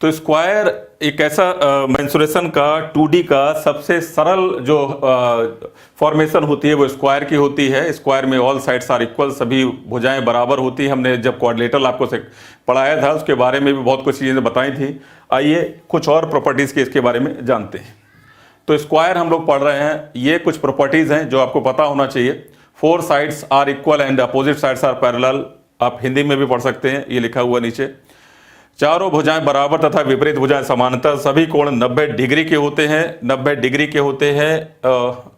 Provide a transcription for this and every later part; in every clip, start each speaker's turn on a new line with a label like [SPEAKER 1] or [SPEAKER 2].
[SPEAKER 1] तो स्क्वायर एक ऐसा मेंसुरेशन का 2D का सबसे सरल जो फॉर्मेशन होती है वो स्क्वायर की होती है। स्क्वायर में ऑल साइड्स आर इक्वल, सभी भुजाएं बराबर होती है। हमने जब क्वाड्रिलेटरल आपको से पढ़ाया था उसके बारे में भी बहुत कुछ चीज़ें बताई थी। आइए कुछ और प्रॉपर्टीज़ के इसके बारे में जानते हैं। तो स्क्वायर हम लोग पढ़ रहे हैं, ये कुछ प्रॉपर्टीज़ हैं जो आपको पता होना चाहिए। 4 sides are equal and opposite sides are parallel, आप हिंदी में भी पढ़ सकते हैं, ये लिखा हुआ नीचे। चारों भुजाएं बराबर तथा विपरीत भुजाएं समानांतर, सभी कोण 90 डिग्री के होते हैं, 90 डिग्री के होते हैं,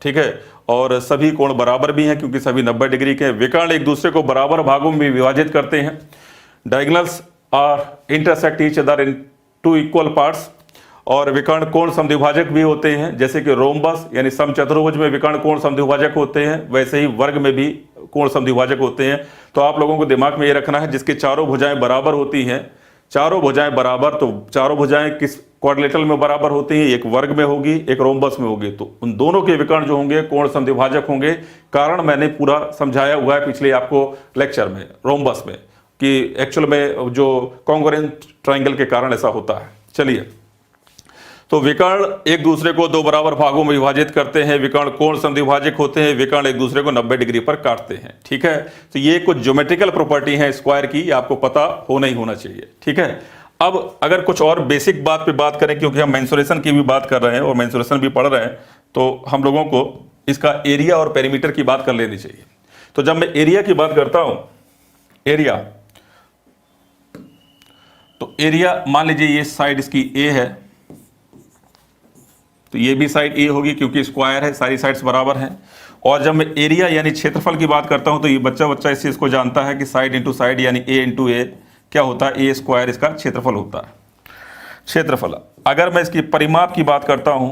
[SPEAKER 1] ठीक है। और सभी कोण बराबर भी हैं क्योंकि सभी 90 डिग्री के हैं। विकर्ण एक दूसरे को बराबर भागों में विभाजित करते हैं। Diagonals are intersect each other in 2 equal parts. और विकर्ण कोण समद्विभाजक भी होते हैं, जैसे कि रोम्बस यानी समचतुर्भुज में विकर्ण कोण समद्विभाजक होते हैं, वैसे ही वर्ग में भी कोण समद्विभाजक होते हैं। तो आप लोगों को दिमाग में ये रखना है, जिसकी चारों भुजाएं बराबर होती हैं, चारों भुजाएं बराबर, तो चारों भुजाएं किस क्वाड्रिलेटरल में बराबर होती हैं, एक वर्ग में होगी, एक रोम्बस में होगी। तो उन दोनों के विकर्ण जो होंगे कोण समद्विभाजक होंगे। कारण मैंने पूरा समझाया हुआ है पिछले आपको लेक्चर में रोम्बस में, कि एक्चुअल में जो कॉन्ग्रुएंट ट्रायंगल के कारण ऐसा होता है। चलिए, तो विकर्ण एक दूसरे को 2 बराबर भागों में विभाजित करते हैं, विकर्ण कोण समद्विभाजक होते हैं, विकर्ण एक दूसरे को 90 डिग्री पर काटते हैं, ठीक है। तो ये कुछ ज्योमेट्रिकल प्रॉपर्टी है स्क्वायर की, आपको पता होना ही होना चाहिए, ठीक है। अब अगर कुछ और बेसिक बात पे बात करें, क्योंकि हम मेंसुरेशन की भी बात कर रहे हैं और मेंसुरेशन भी पढ़ रहे हैं, तो हम लोगों को इसका एरिया और पेरीमीटर की बात कर लेनी चाहिए। तो जब मैं एरिया की बात करता हूं, एरिया, तो एरिया मान लीजिए ये साइड इसकी ए है, तो ये भी साइड ए होगी क्योंकि स्क्वायर है, सारी साइड्स बराबर हैं। और जब मैं एरिया यानी क्षेत्रफल की बात करता हूं, तो ये बच्चा इस चीज को जानता है कि साइड इंटू साइड यानी ए इंटू ए क्या होता है, ए स्क्वायर इसका क्षेत्रफल होता है। क्षेत्रफल, अगर मैं इसकी परिमाप की बात करता हूं,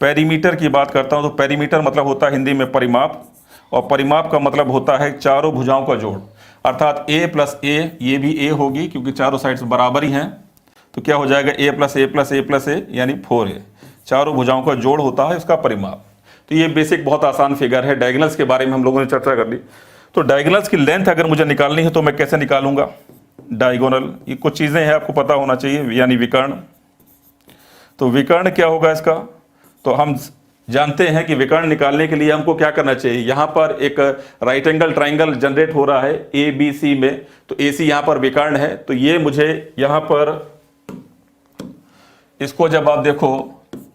[SPEAKER 1] पेरीमीटर की बात करता हूं, तो पेरीमीटर मतलब होता है हिंदी में परिमाप, और परिमाप का मतलब होता है चारों भुजाओं का जोड़, अर्थात ए प्लस ए, ये भी ए होगी क्योंकि चारों साइड्स बराबर ही हैं। तो क्या हो जाएगा, ए प्लस ए प्लस ए प्लस ए यानी 4a, चारों भुजाओं का जोड़ होता है इसका परिमाप। तो ये बेसिक बहुत आसान फिगर है। डायगोनल्स के बारे में हम लोगों ने चर्चा कर ली। तो डायगोनल्स की लेंथ अगर मुझे निकालनी है तो मैं कैसे निकालूंगा डायगोनल, ये कुछ चीज़ें हैं आपको पता होना चाहिए, यानी विकर्ण। तो विकर्ण क्या होगा इसका, तो हम जानते हैं कि विकर्ण निकालने के लिए हमको क्या करना चाहिए, यहाँ पर एक राइट एंगल ट्राइंगल जनरेट हो रहा है ABC में, तो AC यहाँ पर विकर्ण है। तो ये मुझे यहाँ पर इसको जब आप देखो,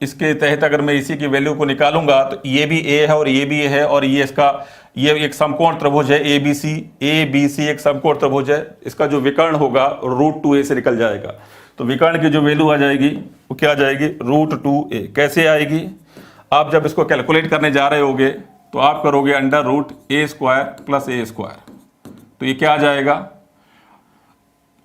[SPEAKER 1] इसके तहत अगर मैं इसी की वैल्यू को निकालूंगा तो ये भी ए है और ये भी ए है, और ये इसका ये एक समकोण त्रिभुज है ABC एक समकोण त्रिभुज है। इसका जो विकर्ण होगा √2a से निकल जाएगा। तो विकर्ण की जो वैल्यू आ जाएगी वो क्या आ जाएगी, √2a। कैसे आएगी, आप जब इसको कैलकुलेट करने जा रहे होगे तो आप करोगे √a² + a²। तो ये क्या आ जाएगा,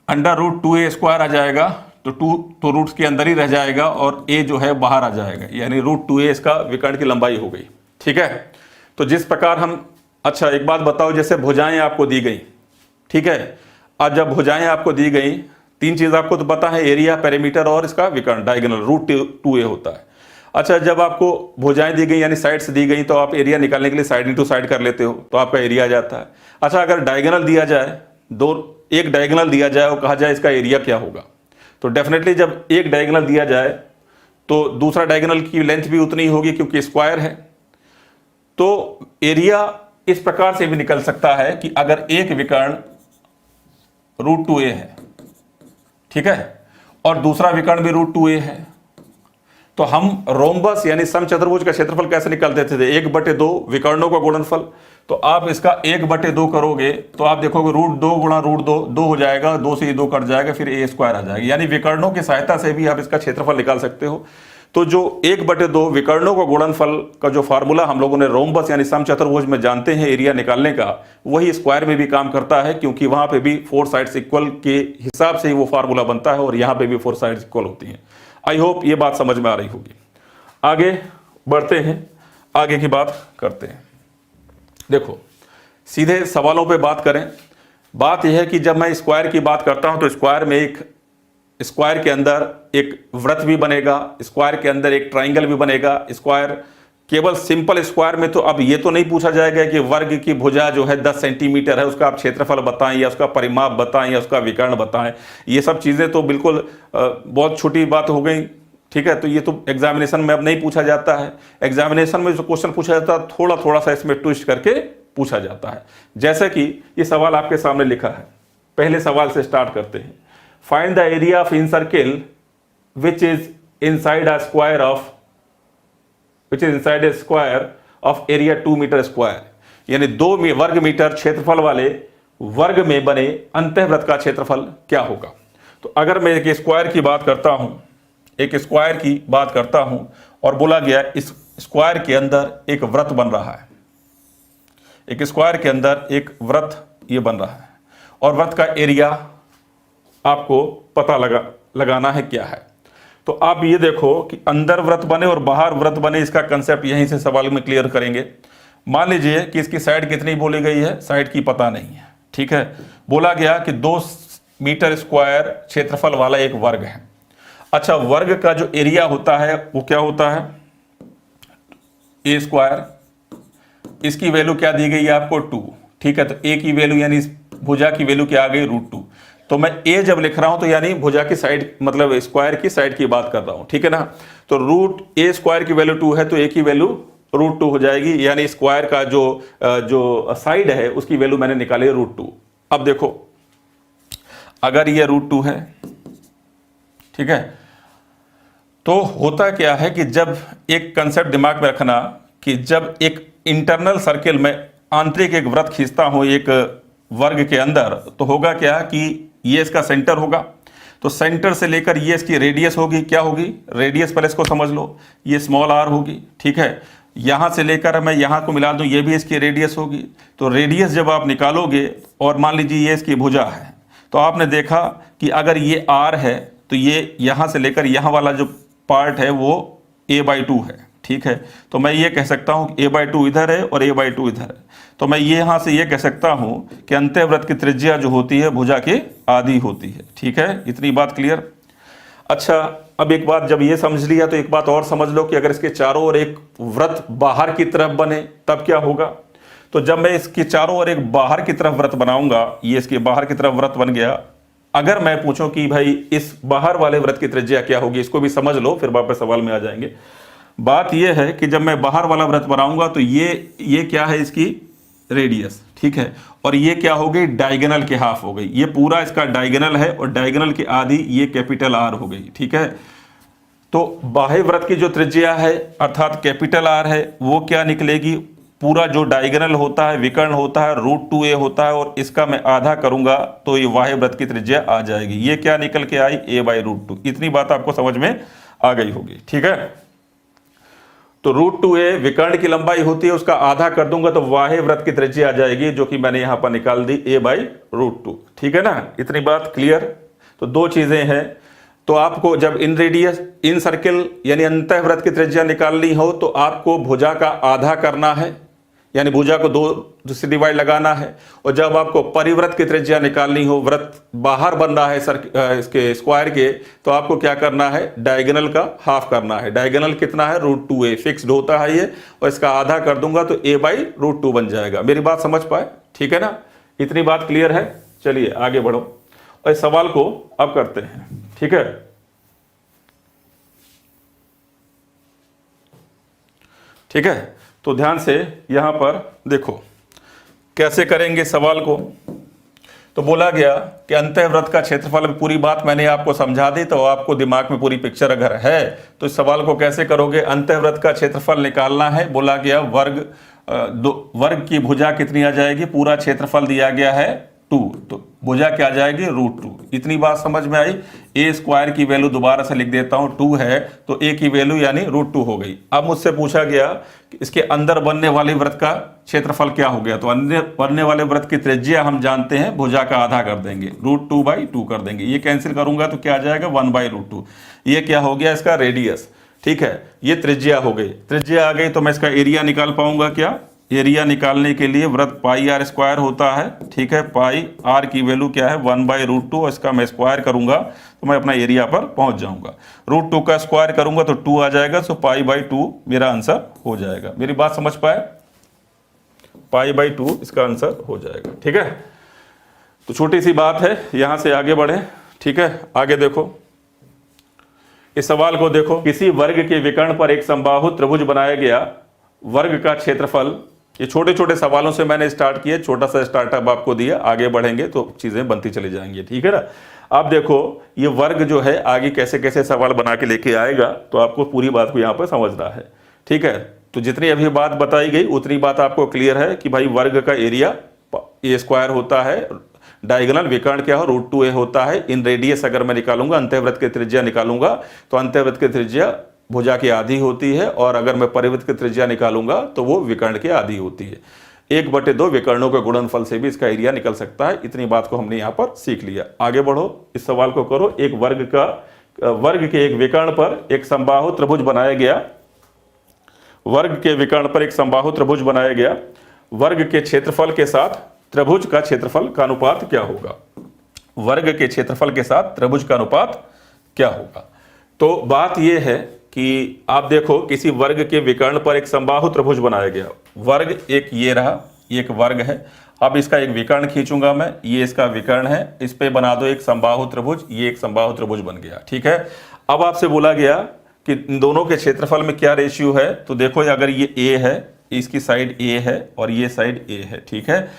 [SPEAKER 1] √2a² आ जाएगा। तो 2 तो रूट्स के अंदर ही रह जाएगा और a जो है बाहर आ जाएगा, यानी √2a इसका विकर्ण की लंबाई हो गई, ठीक है। तो जिस प्रकार हम, अच्छा एक बात बताओ, जैसे भुजाएं आपको दी गई, ठीक है। अब जब भुजाएं आपको दी गई, 3 चीज आपको तो पता है, एरिया, पेरीमीटर और इसका विकर्ण, डायगोनल √2a होता है। अच्छा, जब आपको भुजाएं दी गई यानी साइड्स दी गई, तो आप एरिया निकालने के लिए साइड इंटू साइड कर लेते हो, तो आपका एरिया आ जाता है। अच्छा, अगर डायगोनल दिया जाए, एक डायगोनल दिया जाए और कहा जाए इसका एरिया क्या होगा, तो डेफिनेटली जब एक डायगोनल दिया जाए तो दूसरा डायगोनल की लेंथ भी उतनी होगी क्योंकि स्क्वायर है। तो एरिया इस प्रकार से भी निकल सकता है कि अगर एक विकर्ण √2a है, ठीक है, और दूसरा विकर्ण भी √2a है, तो हम रोम्बस यानी समचतुर्भुज का क्षेत्रफल कैसे निकालते थे, 1/2 विकर्णों का गुणनफल। तो आप इसका 1/2 करोगे तो आप देखोगे √2 गुणा √2 2 हो जाएगा, 2 से 2 कट जाएगा, फिर a² आ जाएगा। यानी विकर्णों की सहायता से भी आप इसका क्षेत्रफल निकाल सकते हो। तो जो 1/2 विकर्णों का गुणनफल का जो फार्मूला हम लोगों ने रोम्बस यानी समचतुर्भुज में जानते हैं एरिया निकालने का, वही स्क्वायर में भी काम करता है, क्योंकि वहां पे भी 4 साइड्स इक्वल के हिसाब से ही वो फार्मूला बनता है और यहाँ पे भी 4 साइड्स इक्वल होती हैं। आई होप ये बात समझ में आ रही होगी। आगे बढ़ते हैं, आगे की बात करते हैं। देखो, सीधे सवालों पे बात करें। बात यह है कि जब मैं स्क्वायर की बात करता हूं तो स्क्वायर में स्क्वायर के अंदर एक वृत्त भी बनेगा, स्क्वायर के अंदर एक ट्राइंगल भी बनेगा, स्क्वायर केवल सिंपल स्क्वायर में तो अब ये तो नहीं पूछा जाएगा कि वर्ग की भुजा जो है 10 सेंटीमीटर है, उसका आप क्षेत्रफल बताएं या उसका परिमाप बताएं या उसका विकर्ण बताएं। ये सब चीज़ें तो बिल्कुल बहुत छोटी बात हो गई, ठीक है। तो ये तो एग्जामिनेशन में अब नहीं पूछा जाता है। एग्जामिनेशन में जो क्वेश्चन पूछा जाता है थोड़ा थोड़ा सा इसमें ट्विस्ट करके पूछा जाता है। जैसे कि ये सवाल आपके सामने लिखा है, पहले सवाल से स्टार्ट करते हैं। Find the area of in circle which is inside a square of which is inside a square of area 2 metre square, यानी 2 वर्ग मीटर क्षेत्रफल वाले वर्ग में बने अंतःवृत्त का क्षेत्रफल क्या होगा। तो अगर मैं एक स्क्वायर की बात करता हूं, एक स्क्वायर की बात करता हूं और बोला गया इस स्क्वायर के अंदर एक वृत्त बन रहा है, एक स्क्वायर के अंदर एक वृत्त ये बन रहा है और वृत्त का एरिया आपको पता लगाना है क्या है। तो आप ये देखो कि अंदर वृत्त बने और बाहर वृत्त बने, इसका कंसेप्ट यहीं से सवाल में क्लियर करेंगे। मान लीजिए कि इसकी साइड कितनी बोली गई है, साइड की पता नहीं है, ठीक है। बोला गया कि 2 मीटर स्क्वायर क्षेत्रफल वाला एक वर्ग है। अच्छा, वर्ग का जो एरिया होता है वो क्या होता है, ए स्क्वायर, इसकी वैल्यू क्या दी गई है आपको 2, ठीक है। तो ए की वैल्यू यानी भुजा की वैल्यू क्या आ गई √2। तो मैं ए जब लिख रहा हूं तो यानी भुजा की साइड मतलब स्क्वायर की साइड की बात कर रहा हूं, ठीक है ना। तो √a स्क्वायर की वैल्यू 2 है तो ए की वैल्यू √2 हो जाएगी, यानी स्क्वायर का जो साइड है उसकी वैल्यू मैंने निकाली √2। अब देखो अगर ये √2 है, ठीक है, तो होता क्या है कि जब एक कंसेप्ट दिमाग में रखना कि जब एक इंटरनल सर्किल में आंतरिक एक वृत्त खींचता हूं एक वर्ग के अंदर, तो होगा क्या कि ये इसका सेंटर होगा। तो सेंटर से लेकर ये इसकी रेडियस होगी, क्या होगी, रेडियस पर इसको समझ लो, ये स्मॉल r होगी, ठीक है। यहां से लेकर मैं यहां को मिला दूं, ये भी इसकी रेडियस होगी। तो रेडियस जब आप निकालोगे और मान लीजिए ये इसकी भुजा है, तो आपने देखा कि अगर ये r है तो ये यहां से लेकर यहां वाला जो पार्ट है वो a/2 है, ठीक है। तो मैं ये कह सकता हूं कि a/2 इधर है और a/2 इधर है। तो मैं ये यहां से ये कह सकता हूं कि अंतःवृत्त की त्रिज्या जो होती है भुजा की आधी होती है, ठीक है। इतनी बात क्लियर। अच्छा, अब एक बात जब ये समझ लिया तो एक बात और समझ लो कि अगर इसके चारों ओर एक वृत्त बाहर की तरफ बने तब क्या होगा। तो जब मैं इसके चारों ओर एक बाहर की तरफ वृत्त बनाऊंगा, ये इसके बाहर की तरफ वृत्त बन गया। अगर मैं पूछूं कि भाई इस बाहर वाले वृत्त की त्रिज्या क्या होगी, इसको भी समझ लो फिर वापस सवाल में आ जाएंगे। बात यह है कि जब मैं बाहर वाला वृत्त बनाऊंगा तो ये क्या है, इसकी रेडियस, ठीक है। और ये क्या हो गई, डायगोनल के हाफ हो गई। ये पूरा इसका डायगोनल है और डायगोनल की आधी ये कैपिटल R हो गई, ठीक है। तो बाह्य वृत्त की जो त्रिज्या है अर्थात कैपिटल R है वो क्या निकलेगी, पूरा जो डायगोनल होता है विकर्ण होता है √2a होता है और इसका मैं आधा करूंगा तो ये बाह्य वृत्त की त्रिज्या आ जाएगी। ये क्या निकल के आई, a/√2। इतनी बात आपको समझ में आ गई होगी, ठीक है। तो √2a विकर्ण की लंबाई होती है, उसका आधा कर दूंगा तो बाह्य वृत्त की त्रिज्या आ जाएगी जो कि मैंने यहां पर निकाल दी a/√2, ठीक है ना। इतनी बात क्लियर। तो 2 चीजें हैं। तो आपको जब इन रेडियस इन सर्किल यानी अंतःवृत्त की त्रिज्या निकालनी हो तो आपको भुजा का आधा करना है, यानी भुजा को 2 से डिवाइड लगाना है। और जब आपको परिवृत्त की त्रिज्या निकालनी हो, वृत्त बाहर बन रहा है इसके स्क्वायर के, तो आपको क्या करना है, डायगोनल का हाफ करना है। डायगोनल कितना है, √2a फिक्स्ड होता है ये, और इसका आधा कर दूंगा तो a/√2 बन जाएगा। मेरी बात समझ पाए, ठीक है ना। इतनी बात क्लियर है। चलिए आगे बढ़ो और इस सवाल को अब करते हैं, ठीक है। ठीक है, तो ध्यान से यहां पर देखो कैसे करेंगे सवाल को। तो बोला गया कि अंतःवृत्त का क्षेत्रफल, पूरी बात मैंने आपको समझा दी तो आपको दिमाग में पूरी पिक्चर अगर है तो इस सवाल को कैसे करोगे। अंतःवृत्त का क्षेत्रफल निकालना है। बोला गया वर्ग की भुजा कितनी आ जाएगी, पूरा क्षेत्रफल दिया गया है 2, तो भुजा क्या आ जाएगी, √2। इतनी बात समझ में आई। ए स्क्वायर की वैल्यू दोबारा से लिख देता हूं, 2 है तो ए की वैल्यू यानी √2 हो गई। अब मुझसे पूछा गया कि इसके अंदर बनने वाले वृत्त का क्षेत्रफल क्या हो गया। तो अंदर बनने वाले वृत्त की त्रिज्या हम जानते हैं, भुजा का आधा कर देंगे, √2/2 कर देंगे। ये कैंसिल करूंगा तो क्या आ जाएगा, 1/√2। ये क्या हो गया, इसका रेडियस, ठीक है। ये त्रिज्या हो गई, त्रिज्या आ गई तो मैं इसका एरिया निकाल पाऊंगा क्या, एरिया निकालने के लिए वृत्त पाई आर स्क्वायर होता है, ठीक है। पाई आर की वैल्यू क्या है 1/√2, और इसका मैं स्क्वायर करूंगा तो मैं अपना एरिया पर पहुंच जाऊंगा। √2 का स्क्वायर करूंगा तो 2 आ जाएगा, सो पाई/2 मेरा आंसर हो जाएगा। मेरी बात समझ पाए? पाई/2 इसका आंसर हो जाएगा, ठीक है। तो छोटी सी बात है, यहां से आगे बढ़े, ठीक है। आगे देखो, इस सवाल को देखो। किसी वर्ग के विकर्ण पर एक समबाहु त्रिभुज बनाया गया, वर्ग का क्षेत्रफल। ये छोटे छोटे सवालों से मैंने स्टार्ट किया, छोटा सा स्टार्टअप आपको दिया, आगे बढ़ेंगे तो चीजें बनती चली जाएंगी, ठीक है ना। आप देखो ये वर्ग जो है आगे कैसे कैसे सवाल बना के लेके आएगा, तो आपको पूरी बात को यहाँ पर समझना है, ठीक है। तो जितनी अभी बात बताई गई उतनी बात आपको क्लियर है कि भाई वर्ग का एरिया ए स्क्वायर होता है, डायगोनल विकर्ण क्या हो √2a होता है। इन रेडियस अगर मैं निकालूंगा, अंतःवृत्त की त्रिज्या निकालूंगा, तो अंतःवृत्त की त्रिज्या भुजा की आधी होती है, और अगर मैं परिवृत्त की त्रिज्या निकालूंगा तो वो विकर्ण की आधी होती है। 1/2 विकर्णों के गुणनफल से भी इसका एरिया निकल सकता है। इतनी बात को हमने यहाँ पर सीख लिया। आगे बढ़ो, इस सवाल को करो। एक वर्ग के एक विकर्ण पर एक समबाहु त्रिभुज बनाया गया, वर्ग के विकर्ण पर एक समबाहु त्रिभुज बनाया गया, वर्ग के क्षेत्रफल के साथ त्रिभुज का क्षेत्रफल का अनुपात क्या होगा? वर्ग के क्षेत्रफल के साथ त्रिभुज का अनुपात क्या होगा? तो बात यह है कि आप देखो किसी वर्ग के विकर्ण पर एक समबाहु त्रिभुज बनाया गया, वर्ग एक ये रहा, एक वर्ग है। अब इसका एक विकर्ण खींचूंगा मैं, ये इसका विकर्ण है, इस पे बना दो एक समबाहु त्रिभुज, ये एक समबाहु त्रिभुज बन गया, ठीक है। अब आपसे बोला गया कि इन दोनों के क्षेत्रफल में क्या रेशियो है, तो देखो अगर ये ए है, इसकी साइड ए है और ये साइड ए है, ठीक है,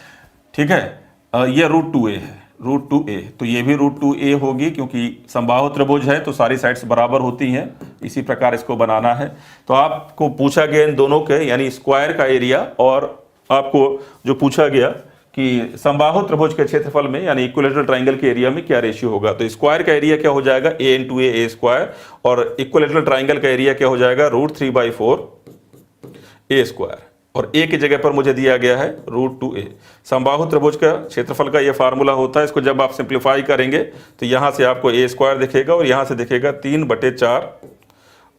[SPEAKER 1] ठीक है। ये √2a है, √2a, तो ये भी √2a होगी, क्योंकि समबाहु त्रिभुज है तो सारी साइड्स बराबर होती हैं। इसी प्रकार इसको बनाना है। तो आपको पूछा गया इन दोनों के यानी स्क्वायर का एरिया, और आपको जो पूछा गया कि समबाहु त्रिभुज के क्षेत्रफल में यानी इक्विलेटरल ट्राइंगल के एरिया में क्या रेशियो होगा, तो स्क्वायर का एरिया क्या हो जाएगा a × a स्क्वायर, और इक्विलेटरल ट्राइंगल का एरिया क्या हो जाएगा √3/4 a स्क्वायर, और a की जगह पर मुझे दिया गया है √2a। समबाहु त्रिभुज का क्षेत्रफल का ये फार्मूला होता है। इसको जब आप सिंप्लीफाई करेंगे तो यहाँ से आपको a स्क्वायर दिखेगा और यहाँ से दिखेगा 3/4,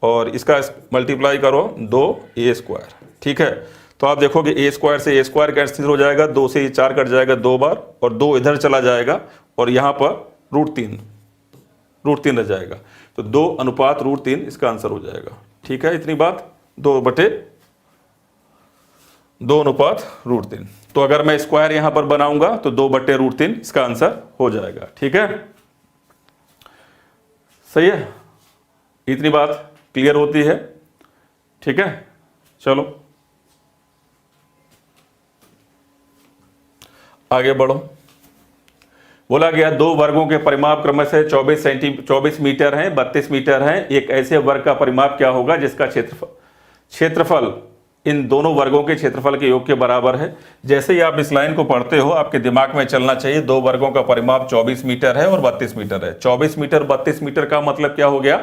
[SPEAKER 1] और इसका मल्टीप्लाई करो 2a स्क्वायर, ठीक है। तो आप देखोगे a स्क्वायर से a स्क्वायर कैंसिल हो जाएगा, 2 से 4 कट जाएगा 2 बार, और 2 इधर चला जाएगा, और यहाँ पर √3 रह जाएगा। तो 2:√3 इसका आंसर हो जाएगा, ठीक है। इतनी बात, 2/√3। तो अगर मैं स्क्वायर यहां पर बनाऊंगा तो 2/√3 इसका आंसर हो जाएगा, ठीक है। सही है, इतनी बात क्लियर होती है, ठीक है। चलो आगे बढ़ो। बोला गया दो वर्गों के परिमाप क्रमशः 24 मीटर हैं, 32 मीटर हैं। एक ऐसे वर्ग का परिमाप क्या होगा जिसका क्षेत्रफल इन दोनों वर्गों के क्षेत्रफल के योग के बराबर है। जैसे ही आप इस लाइन को पढ़ते हो आपके दिमाग में चलना चाहिए दो वर्गों का परिमाप 24 मीटर है और 32 मीटर है। 24 मीटर 32 मीटर का मतलब क्या हो गया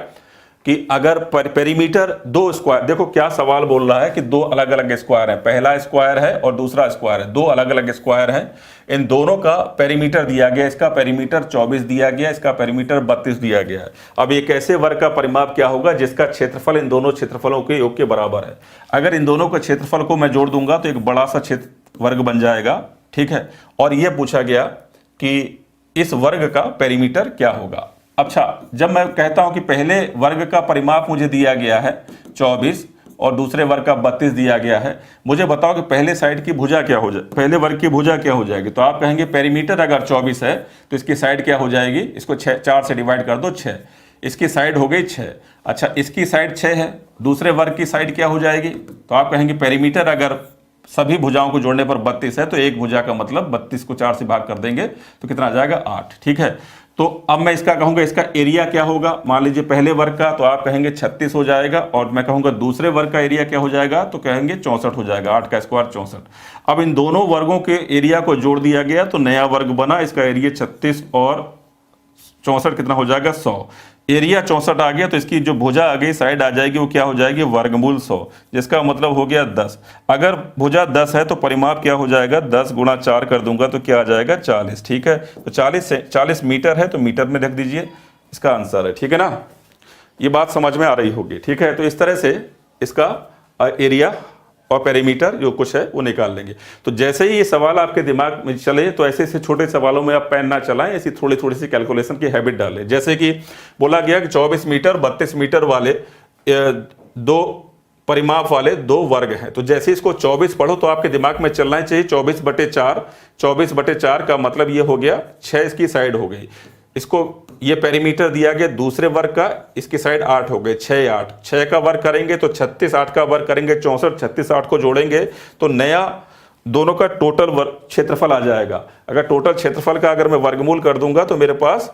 [SPEAKER 1] कि अगर पेरीमीटर दो स्क्वायर, देखो क्या सवाल बोल रहा है कि दो अलग अलग स्क्वायर है, पहला स्क्वायर है और दूसरा स्क्वायर है, दो अलग अलग स्क्वायर हैं। इन दोनों का पेरीमीटर दिया गया, इसका पेरीमीटर 24 दिया गया, इसका पेरीमीटर 32 दिया गया है। अब एक ऐसे वर्ग का परिमाप क्या होगा जिसका क्षेत्रफल इन दोनों क्षेत्रफलों के योग के बराबर है। अगर इन दोनों के क्षेत्रफल को मैं जोड़ दूंगा तो एक बड़ा सा क्षेत्र वर्ग बन जाएगा, ठीक है। और यह पूछा गया कि इस वर्ग का पेरीमीटर क्या होगा। अच्छा, जब मैं कहता हूं कि पहले वर्ग का परिमाप मुझे दिया गया है 24 और दूसरे वर्ग का 32 दिया गया है, मुझे बताओ कि पहले साइड की भुजा क्या हो जाए, पहले वर्ग की भुजा क्या हो जाएगी। तो आप कहेंगे पेरीमीटर अगर 24 है तो इसकी साइड क्या हो जाएगी, इसको 4 से डिवाइड कर दो 6, इसकी साइड हो गई 6। अच्छा, इसकी साइड 6 है, दूसरे वर्ग की साइड क्या हो जाएगी, तो आप कहेंगे पेरीमीटर अगर सभी भुजाओं को जोड़ने पर 32 है तो एक भुजा का मतलब 32 को 4 से भाग कर देंगे तो कितना आ जाएगा 8, ठीक है। तो अब मैं इसका कहूंगा इसका एरिया क्या होगा, मान लीजिए पहले वर्ग का तो आप कहेंगे 36 हो जाएगा, और मैं कहूंगा दूसरे वर्ग का एरिया क्या हो जाएगा तो कहेंगे 64 हो जाएगा, 8 का स्क्वायर 64। अब इन दोनों वर्गों के एरिया को जोड़ दिया गया तो नया वर्ग बना, इसका एरिया 36 और 64 कितना हो जाएगा 100। एरिया 64 आ गया तो इसकी जो भुजा आ गई साइड आ जाएगी वो क्या हो जाएगी वर्गमूल 100, जिसका मतलब हो गया 10। अगर भुजा 10 है तो परिमाप क्या हो जाएगा 10 गुणा 4 कर दूंगा तो क्या आ जाएगा 40, ठीक है। तो 40 मीटर है तो मीटर में रख दीजिए, इसका आंसर है, ठीक है ना। ये बात समझ में आ रही होगी, ठीक है। तो इस तरह से इसका एरिया और पेरीमीटर जो कुछ है वो निकाल लेंगे। तो जैसे ही ये सवाल आपके दिमाग में चले तो ऐसे ऐसे छोटे सवालों में आप पेन ना चलाएं, ऐसी थोड़ी थोड़ी सी कैलकुलेशन की हैबिट डालें। जैसे कि बोला गया कि 24 मीटर 32 मीटर वाले दो परिमाप वाले दो वर्ग हैं, तो जैसे इसको 24 पढ़ो तो आपके दिमाग में चलना चाहिए 24/4। 24/4 का मतलब ये हो गया 6 इसकी साइड हो गई। इसको ये पेरीमीटर दिया गया दूसरे वर्ग का, इसकी साइड 8 हो गए, 6 8, 6 का वर्ग करेंगे तो 36, 8 का वर्ग करेंगे 64, 36 8 को जोड़ेंगे तो नया दोनों का टोटल वर्ग क्षेत्रफल आ जाएगा। अगर टोटल क्षेत्रफल का अगर मैं वर्गमूल कर दूंगा तो मेरे पास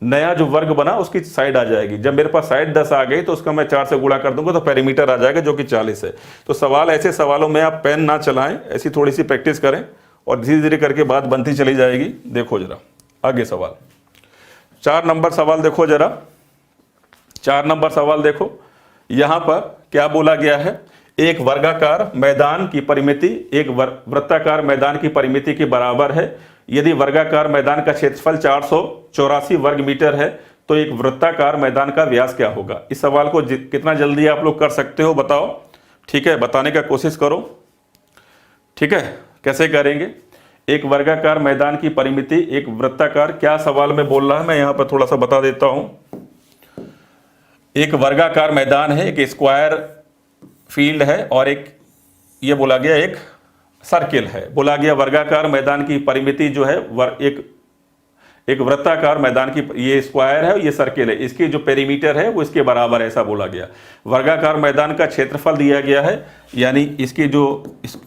[SPEAKER 1] नया जो वर्ग बना उसकी साइड आ जाएगी। जब मेरे पास साइड 10 आ गई तो उसका मैं 4 से गुणा कर दूंगा तो पेरीमीटर आ जाएगा जो कि 40 है। तो सवाल ऐसे सवालों में आप पेन ना चलाएं, ऐसी थोड़ी सी प्रैक्टिस करें और धीरे धीरे करके बात बनती चली जाएगी। देखो जरा आगे सवाल 4 नंबर सवाल देखो जरा। 4 नंबर सवाल देखो, यहां पर क्या बोला गया है, एक वर्गाकार मैदान की परिमिति एक वृत्ताकार मैदान की परिमिति के बराबर है। यदि वर्गाकार मैदान का क्षेत्रफल 484 वर्ग मीटर है तो एक वृत्ताकार मैदान का व्यास क्या होगा। इस सवाल को कितना जल्दी आप लोग कर सकते हो बताओ, ठीक है, बताने का कोशिश करो, ठीक है। कैसे करेंगे, एक वर्गाकार मैदान की परिमिति एक वृत्ताकार, क्या सवाल में बोल रहा है मैं यहां पर थोड़ा सा बता देता हूं। एक वर्गाकार मैदान है, एक स्क्वायर फील्ड है और एक ये बोला गया एक सर्किल है। बोला गया वर्गाकार मैदान की परिमिति जो है एक वृत्ताकार मैदान की, ये स्क्वायर है ये सर्किल है, इसकी जो पेरीमीटर है वो इसके बराबर है, ऐसा बोला गया। वर्गाकार मैदान का क्षेत्रफल दिया गया है, यानी इसकी जो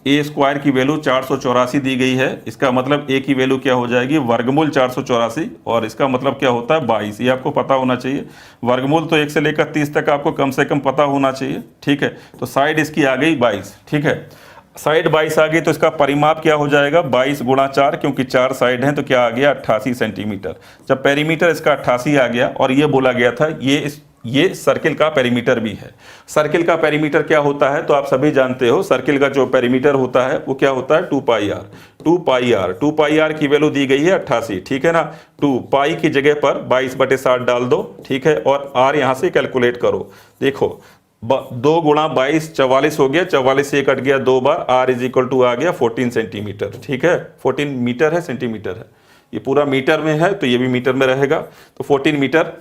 [SPEAKER 1] ए स्क्वायर की वैल्यू 484 दी गई है, इसका मतलब ए की वैल्यू क्या हो जाएगी वर्गमूल 484 और इसका मतलब क्या होता है 22। ये आपको पता होना चाहिए, वर्गमूल तो 1 से लेकर 30 तक आपको कम से कम पता होना चाहिए, ठीक है। तो साइड इसकी आ गई 22, ठीक है, साइड 22 आ गई तो इसका परिमाप क्या हो जाएगा 22 गुणा 4, क्योंकि 4 साइड हैं तो क्या आ गया 88 सेंटीमीटर। जब पेरीमीटर इसका 88 आ गया और ये बोला गया था ये सर्किल का पेरीमीटर भी है। सर्किल का पेरीमीटर क्या होता है तो आप सभी जानते हो, सर्किल का जो पेरीमीटर होता है वो क्या होता है 2 पाई आर। 2 पाई आर की वैल्यू दी गई है 88, ठीक है ना। 2 पाई की जगह पर 22/60 डाल दो, ठीक है, और आर यहां से कैलकुलेट करो। देखो 2 गुणा 22 44 हो गया, 44 से कट गया 2 बार, आर इज इक्वल टू आ गया 14 सेंटीमीटर, ठीक है। 14 मीटर है, सेंटीमीटर है, ये पूरा मीटर में है तो ये भी मीटर में रहेगा। तो 14 मीटर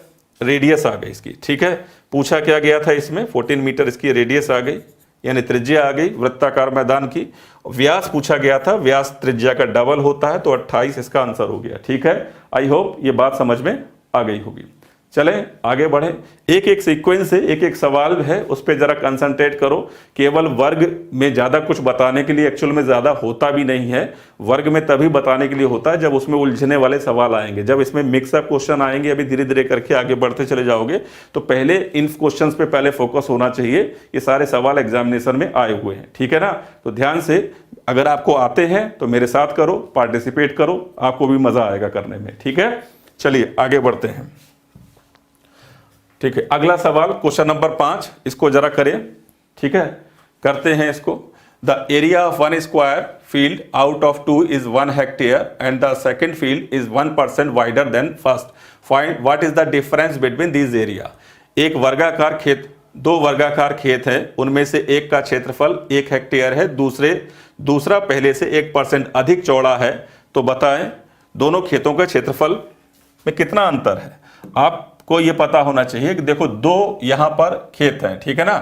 [SPEAKER 1] रेडियस आ गई इसकी, ठीक है। पूछा क्या गया था इसमें 14 मीटर इसकी रेडियस आ गई, यानी त्रिज्या आ गई वृत्ताकार मैदान की। व्यास पूछा गया था, व्यास त्रिज्या का डबल होता है तो 28 इसका आंसर हो गया, ठीक है। आई होप ये बात समझ में आ गई होगी। चलें आगे बढ़ें, एक एक सीक्वेंस है, एक एक सवाल है उस पर जरा कंसंट्रेट करो। केवल वर्ग में ज़्यादा कुछ बताने के लिए एक्चुअल में ज़्यादा होता भी नहीं है, वर्ग में तभी बताने के लिए होता है जब उसमें उलझने वाले सवाल आएंगे, जब इसमें मिक्सअप क्वेश्चन आएंगे। अभी धीरे धीरे करके आगे बढ़ते चले जाओगे तो पहले इन क्वेश्चंस पे पहले फोकस होना चाहिए। ये सारे सवाल एग्जामिनेशन में आए हुए हैं, ठीक है ना। तो ध्यान से अगर आपको आते हैं तो मेरे साथ करो, पार्टिसिपेट करो, आपको भी मजा आएगा करने में, ठीक है। चलिए आगे बढ़ते हैं, ठीक है। अगला सवाल क्वेश्चन नंबर 5, इसको जरा करें, ठीक है, करते हैं इसको। The area of 1 square field out of 2 is 1 hectare and the second field is 1% wider than first. Find what is the difference between this area. एक वर्गाकार खेत, 2 वर्गाकार खेत है, उनमें से एक का क्षेत्रफल 1 हेक्टेयर है, दूसरा पहले से 1% अधिक चौड़ा है, तो बताएं दोनों खेतों के क्षेत्रफल में कितना अंतर है। आपको यह पता होना चाहिए कि देखो 2 यहां पर खेत हैं, ठीक है ना,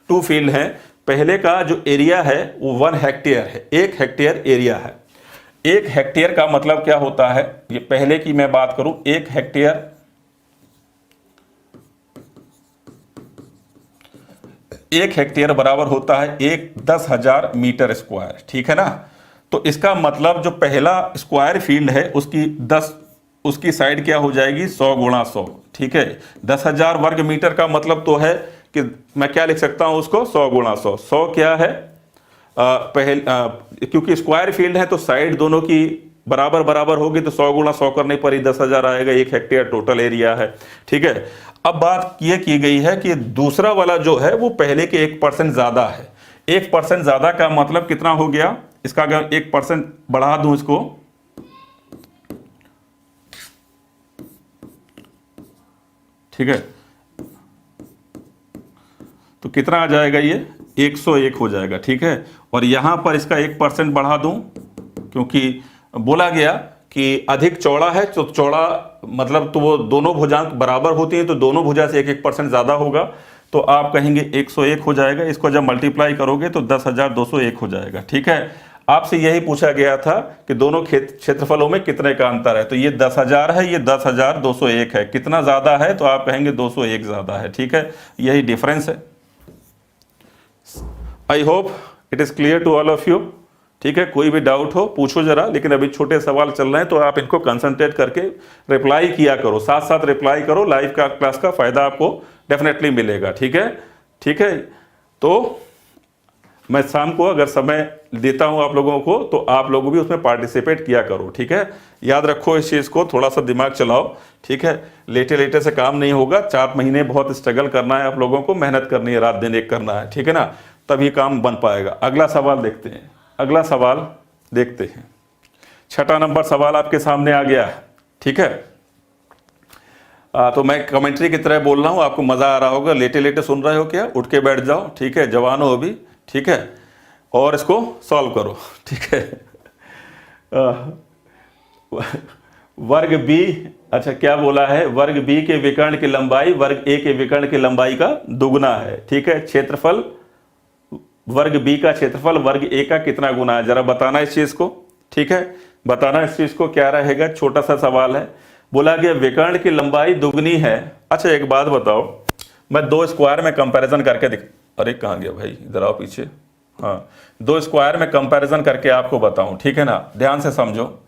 [SPEAKER 1] 2 फील्ड हैं। पहले का जो एरिया है वो 1 हेक्टेयर है, 1 हेक्टेयर एरिया है। 1 हेक्टेयर का मतलब क्या होता है, ये पहले की मैं बात करूं, 1 हेक्टेयर 1 हेक्टेयर बराबर होता है 10,000 मीटर स्क्वायर, ठीक है ना। तो इसका मतलब जो पहला स्क्वायर फील्ड है उसकी साइड क्या हो जाएगी 100 गुणा 100, ठीक है। 10,000 वर्ग मीटर का मतलब तो है कि मैं क्या लिख सकता हूं उसको 100 गुणा 100। 100 क्या है, क्योंकि स्क्वायर फील्ड है तो साइड दोनों की बराबर बराबर होगी तो 100 गुणा 100 करने पर ही 10,000 आएगा। 1 हेक्टेयर टोटल एरिया है, ठीक है। अब बात यह की गई है कि दूसरा वाला जो है वो पहले के 1% ज्यादा है। 1% ज्यादा का मतलब कितना हो गया, इसका अगर 1% बढ़ा दूं इसको, ठीक है, तो कितना आ जाएगा ये 101 हो जाएगा, ठीक है। और यहां पर इसका 1% बढ़ा दूं, क्योंकि बोला गया कि अधिक चौड़ा है तो चौड़ा मतलब तो वो दोनों भुजाएं बराबर होती हैं, तो दोनों भुजा से 1% ज्यादा होगा, तो आप कहेंगे 101 हो जाएगा। इसको जब मल्टीप्लाई करोगे तो 10,201 हो जाएगा, ठीक है। आपसे यही पूछा गया था कि दोनों क्षेत्रफलों में कितने का अंतर है, तो ये 10,000 है, ये 10,201 है, कितना ज्यादा है, तो आप कहेंगे 201 ज्यादा है, ठीक है। यही डिफरेंस है। I hope it is clear to all of you, ठीक है। कोई भी डाउट हो पूछो जरा, लेकिन अभी छोटे सवाल चल रहे हैं तो आप इनको कंसंट्रेट करके रिप्लाई किया करो, साथ साथ रिप्लाई करो, लाइव का क्लास का फायदा आपको डेफिनेटली मिलेगा, ठीक है, ठीक है। तो मैं शाम को अगर समय देता हूं आप लोगों को, तो आप लोग भी उसमें पार्टिसिपेट किया करो, ठीक है। याद रखो इस चीज को, थोड़ा सा दिमाग चलाओ, ठीक है। लेटे लेटे से काम नहीं होगा, 4 महीने बहुत स्ट्रगल करना है आप लोगों को, मेहनत करनी है, रात दिन एक करना है, ठीक है ना, तभी काम बन पाएगा। अगला सवाल देखते हैं, अगला सवाल देखते हैं। 6वां नंबर सवाल आपके सामने आ गया है, ठीक है। तो मैं कमेंट्री की तरह बोल रहा हूं, आपको मजा आ रहा होगा। लेटे लेटे सुन रहे हो क्या? उठ के बैठ जाओ, ठीक है, जवान हो अभी, ठीक है, और इसको सॉल्व करो, ठीक है। वर्ग बी, अच्छा क्या बोला है, वर्ग बी के विकर्ण की लंबाई वर्ग ए के विकर्ण की लंबाई का दुगना है, ठीक है। क्षेत्रफल वर्ग बी का क्षेत्रफल वर्ग ए का कितना गुना है, जरा बताना इस चीज को, ठीक है, बताना इस चीज को क्या रहेगा। छोटा सा सवाल है, बोला गया विकर्ण की लंबाई दुगनी है। अच्छा एक बात बताओ, मैं 2 स्क्वायर में कंपैरिजन करके अरे कहाँ गया भाई, इधर आओ पीछे। हाँ, 2 स्क्वायर में कंपैरिजन करके आपको बताऊं, ठीक है ना, ध्यान से समझो।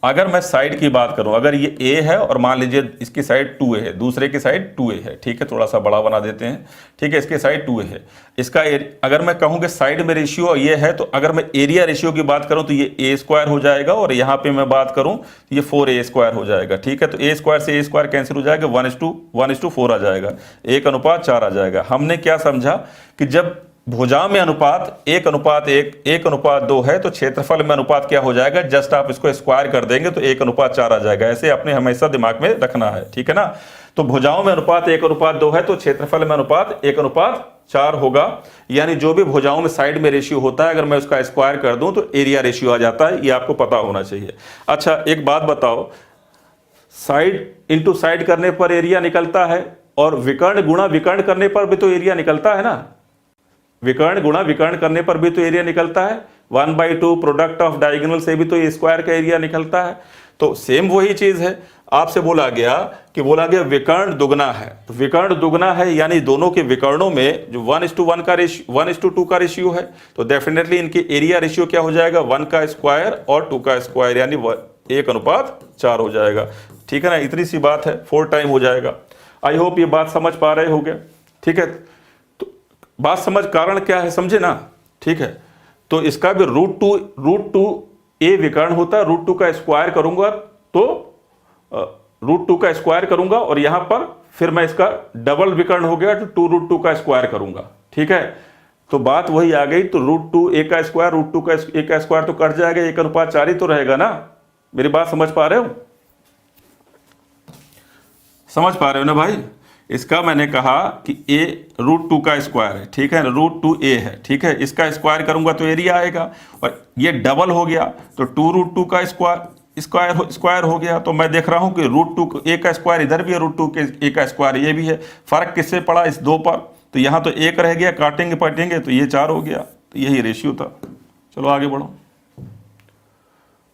[SPEAKER 1] अगर मैं साइड की बात करूं, अगर ये a है और मान लीजिए इसकी साइड 2a है, दूसरे की साइड 2a है, ठीक है, थोड़ा सा बड़ा बना देते हैं, ठीक है, इसकी साइड 2a है, इसका अगर मैं कहूं कि साइड में रेशियो ये है, तो अगर मैं एरिया रेशियो की बात करूं तो ये a स्क्वायर हो जाएगा, और यहां पे मैं बात करूं तो ये 4a स्क्वायर हो जाएगा, ठीक है। तो a स्क्वायर से a स्क्वायर कैंसिल हो जाएगा, 1:4 आ जाएगा, 1:4 आ जाएगा। हमने क्या समझा कि जब भुजाओं में अनुपात 1:1, 1:2 है, तो क्षेत्रफल में अनुपात क्या हो जाएगा, जस्ट आप इसको स्क्वायर कर देंगे तो 1:4 आ जाएगा। ऐसे आपने हमेशा दिमाग में रखना है, ठीक है ना। तो भुजाओं में अनुपात 1:2 है, तो क्षेत्रफल में अनुपात 1:4 होगा। यानी जो भी भुजाओं में साइड में रेशियो होता है, अगर मैं उसका स्क्वायर कर दूं तो एरिया रेशियो आ जाता है, ये आपको पता होना चाहिए। अच्छा एक बात बताओ, साइड इंटू साइड करने पर एरिया निकलता है, और विकर्ण गुणा विकर्ण करने पर भी तो एरिया निकलता है ना, विकर्ण गुणा विकर्ण करने पर भी तो एरिया निकलता है। 1/2 प्रोडक्ट ऑफ डायगोनल से भी तो ये स्क्वायर का एरिया निकलता है। तो सेम वही चीज है, आपसे बोला गया विकर्ण दुगना है, तो विकर्ण दुगना है यानी दोनों के विकर्णों में जो 1:1 का रेशियो 1:2 का रेशियो है, तो डेफिनेटली इनके एरिया रेशियो क्या हो जाएगा, 1 का स्क्वायर और 2 का स्क्वायर, यानी 1:4 हो जाएगा, ठीक है ना। इतनी सी बात है, 4 टाइम हो जाएगा। आई होप ये बात समझ पा रहे होगे, ठीक है। तो बात समझ, कारण क्या है समझे ना, ठीक है। तो इसका भी √2 ए विकर्ण होता है, √2 का स्क्वायर करूंगा तो √2 का स्क्वायर करूंगा, और यहां पर फिर मैं इसका डबल विकर्ण हो गया तो 2√2 का स्क्वायर करूंगा, ठीक है। तो बात वही आ गई, तो √2 ए का स्क्वायर √2 का ए का स्क्वायर तो कट जाएगा, 1:4 ही तो रहेगा ना। मेरी बात समझ पा रहे हो, समझ पा रहे हो ना भाई। इसका मैंने कहा कि a √2 का स्क्वायर है, ठीक है, √2a है, ठीक है, इसका स्क्वायर करूंगा तो एरिया आएगा, और ये डबल हो गया तो 2√2 का स्क्वायर हो गया। तो मैं देख रहा हूं कि √2 a का स्क्वायर इधर भी है, √2 a का स्क्वायर ये भी है। फर्क किससे पड़ा, इस 2 पर, तो यहां तो 1 रह गया, काटेंगे पटेंगे तो ये 4 हो गया, तो यही रेशियो था। चलो आगे बढ़ो।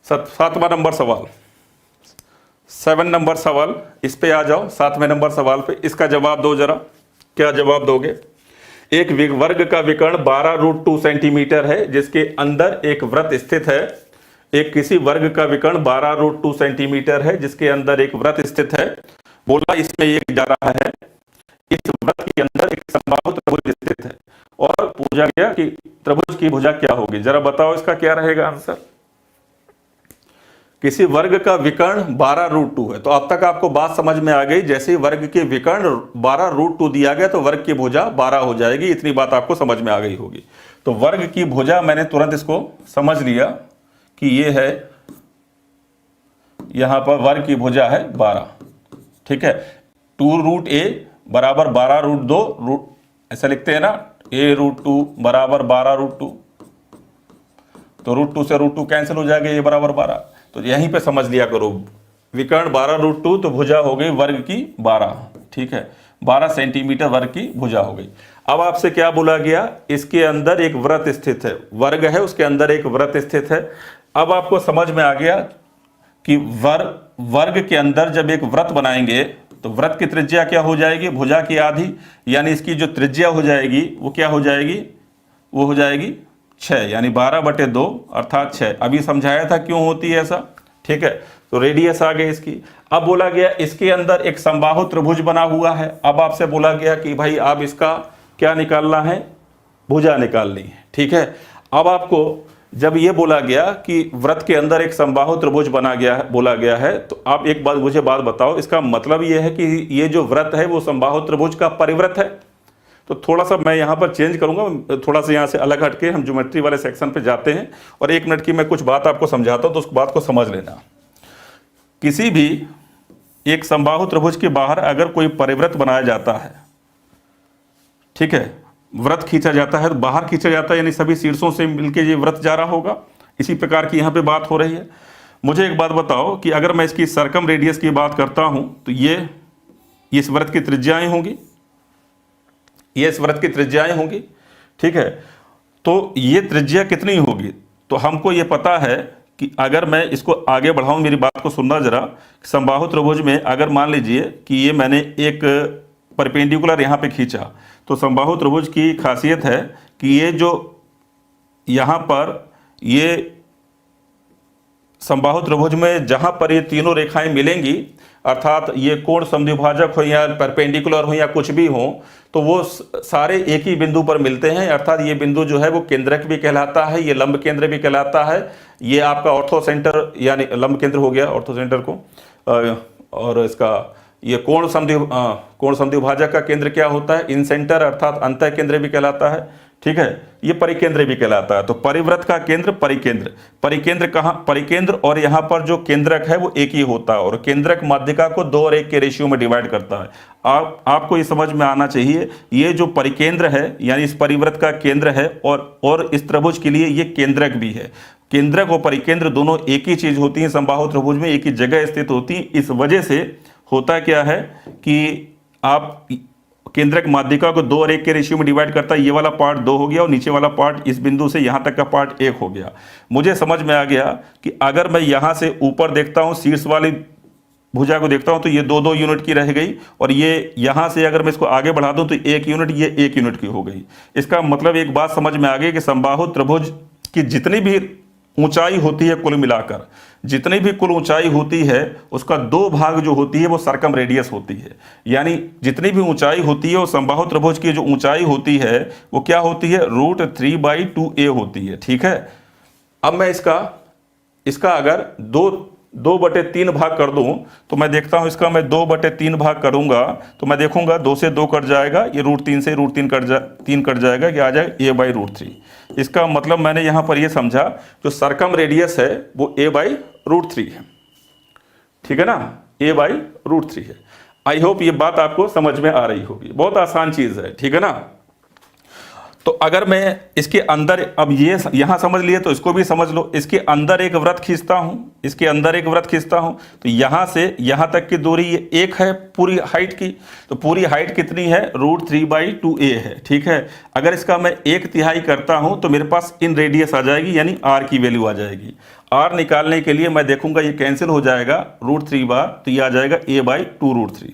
[SPEAKER 1] 7वां नंबर सवाल, 7 नंबर सवाल, इस पे आ जाओ। 7वें नंबर सवाल पे इसका जवाब दो जरा, क्या जवाब दोगे। एक वर्ग का विकर्ण 12√2 सेंटीमीटर है जिसके अंदर एक वृत्त स्थित है। एक किसी वर्ग का विकर्ण 12√2 सेंटीमीटर है जिसके अंदर एक वृत्त स्थित है। बोला इसमें एक जा रहा है, इस वृत्त के अंदर एक समबाहु त्रिभुज स्थित है, और पूछा गया कि त्रिभुज की भुजा क्या होगी। जरा बताओ इसका क्या रहेगा आंसर। किसी वर्ग का विकर्ण 12√2 है, तो अब तक आपको बात समझ में आ गई। जैसे ही वर्ग के विकर्ण 12√2 दिया गया तो वर्ग की भुजा 12 हो जाएगी, इतनी बात आपको समझ में आ गई होगी। तो वर्ग की भुजा मैंने तुरंत इसको समझ लिया कि ये है, यहां पर वर्ग की भुजा है 12, ठीक है। 2√a बराबर 12√2, ऐसा लिखते हैं ना, a√2 बराबर 12√2, तो √2 से √2 कैंसिल हो जाएगा, a बराबर 12। तो यहीं पे समझ लिया करो, विकर्ण 12√2 तो भुजा हो गई वर्ग की 12, ठीक है, 12 सेंटीमीटर वर्ग की भुजा हो गई। अब आपसे क्या बोला गया, इसके अंदर एक वृत्त स्थित है, वर्ग है उसके अंदर एक वृत्त स्थित है। अब आपको समझ में आ गया कि वर्ग के अंदर जब एक वृत्त बनाएंगे तो वृत्त की त्रिज्या क्या हो जाएगी, भुजा की आधी, यानी इसकी जो त्रिज्या हो जाएगी वो क्या हो जाएगी, वो हो जाएगी 6, यानी 12/2 अर्थात 6। अभी समझाया था क्यों होती है ऐसा, ठीक है। तो रेडियस आ गई इसकी। अब बोला गया इसके अंदर एक समबाहु त्रिभुज बना हुआ है। अब आपसे बोला गया कि भाई आप इसका क्या निकालना है, भुजा निकालनी है, ठीक है। अब आपको जब ये बोला गया कि वृत्त के अंदर एक समबाहु त्रिभुज बना गया है, बोला गया है, तो आप एक बात मुझे बताओ, इसका मतलब ये है कि ये जो वृत्त है वो समबाहु त्रिभुज का परिवृत्त है। तो थोड़ा सा मैं यहाँ पर चेंज करूंगा, थोड़ा सा यहाँ से अलग हटके हम ज्योमेट्री वाले सेक्शन पे जाते हैं और 1 मिनट की मैं कुछ बात आपको समझाता हूँ, तो उस बात को समझ लेना। किसी भी एक समबाहु त्रिभुज के बाहर अगर कोई परिवृत्त बनाया जाता है, ठीक है, वृत्त खींचा जाता है, तो बाहर खींचा जाता है, यानी सभी शीर्षों से मिलकर ये वृत्त जा रहा होगा। इसी प्रकार की यहाँ पे बात हो रही है। मुझे एक बात बताओ कि अगर मैं इसकी सर्कम रेडियस की बात करता हूँ तो ये इस वृत्त की त्रिज्याएं होंगी, ये इस वृत्त की त्रिज्याएं होंगी, ठीक है। तो ये त्रिज्या कितनी होगी, तो हमको ये पता है कि अगर मैं इसको आगे बढ़ाऊं, मेरी बात को सुनना जरा, समबाहु त्रिभुज में अगर मान लीजिए कि ये मैंने एक परपेंडिकुलर यहाँ पे खींचा, तो समबाहु त्रिभुज की खासियत है कि ये जो यहाँ पर ये समबाहु त्रिभुज में जहाँ पर ये तीनों रेखाएं मिलेंगी, अर्थात ये कोण समद्विभाजक हो या परपेंडिकुलर हो या कुछ भी हो, तो वो सारे एक ही बिंदु पर मिलते हैं। अर्थात ये बिंदु जो है वो केंद्रक भी कहलाता है, ये लंब केंद्र भी कहलाता है। ये आपका ऑर्थो सेंटर यानी लंब केंद्र हो गया ऑर्थो सेंटर को, और इसका ये कोण समद्विभाजक का केंद्र क्या होता है, इन सेंटर अर्थात अंतः केंद्र भी कहलाता है, ठीक है। ये परिकेंद्र भी कहलाता है। तो परिवृत्त का केंद्र परिकेंद्र कहाँ, परिकेंद्र और यहाँ पर जो केंद्रक है वो एक ही होता है, और केंद्रक माध्यिका को 2 और 1 के रेशियो में डिवाइड करता है। आपको ये समझ में आना चाहिए, ये जो परिकेंद्र है यानी इस परिवृत्त का केंद्र है, और इस त्रिभुज के लिए ये केंद्रक भी है। केंद्रक और परिकेंद्र दोनों एक ही चीज होती है, समबाहु त्रिभुज में एक ही जगह स्थित होती है। इस वजह से होता क्या है कि आप केंद्रक माध्यिका को 2 और 1 के रेशियो में डिवाइड करता है। ये वाला पार्ट 2 हो गया और नीचे वाला पार्ट इस बिंदु से यहाँ तक का पार्ट 1 हो गया। मुझे समझ में आ गया कि अगर मैं यहाँ से ऊपर देखता हूँ, शीर्ष वाली भुजा को देखता हूँ, तो ये 2-2 यूनिट की रह गई, और ये यहाँ से अगर मैं इसको आगे बढ़ा दूँ तो 1 यूनिट, ये 1 यूनिट की हो गई। इसका मतलब एक बात समझ में आ गई कि समबाहु त्रिभुज की जितनी भी ऊंचाई होती है, कुल मिलाकर जितनी भी कुल ऊंचाई होती है, उसका 2 भाग जो होती है वो सर्कम रेडियस होती है। यानी जितनी भी ऊंचाई होती है, वो समबाहु त्रिभुज की जो ऊंचाई होती है वो क्या होती है, √3/2a होती है, ठीक है। अब मैं इसका अगर 2/3 भाग कर दूं, तो मैं देखता हूं इसका मैं 2/3 भाग करूंगा तो मैं देखूंगा 2 से 2 कट जाएगा, ये √3 से √3 3 कट जाएगा, क्या आ जाएगा a/√3। इसका मतलब मैंने यहां पर ये समझा जो सर्कम रेडियस है वो a/√3 है, ठीक है ना, a/√3 है। आई होप ये बात आपको समझ में आ रही होगी, बहुत आसान चीज है, ठीक है ना। तो अगर मैं इसके अंदर, अब ये यहां समझ लिए तो इसको भी समझ लो, इसके अंदर एक वृत्त खींचता हूं, इसके अंदर एक वृत्त खींचता हूं, तो यहां से यहां तक की दूरी ये 1 है पूरी हाइट की। तो पूरी हाइट कितनी है, √3/2a है, ठीक है। अगर इसका मैं 1/3 करता हूं तो मेरे पास इन रेडियस आ जाएगी, यानी r की वैल्यू आ जाएगी। r निकालने के लिए मैं देखूंगा ये कैंसिल हो जाएगा, √3 बार, तो ये आ जाएगा a/2√3।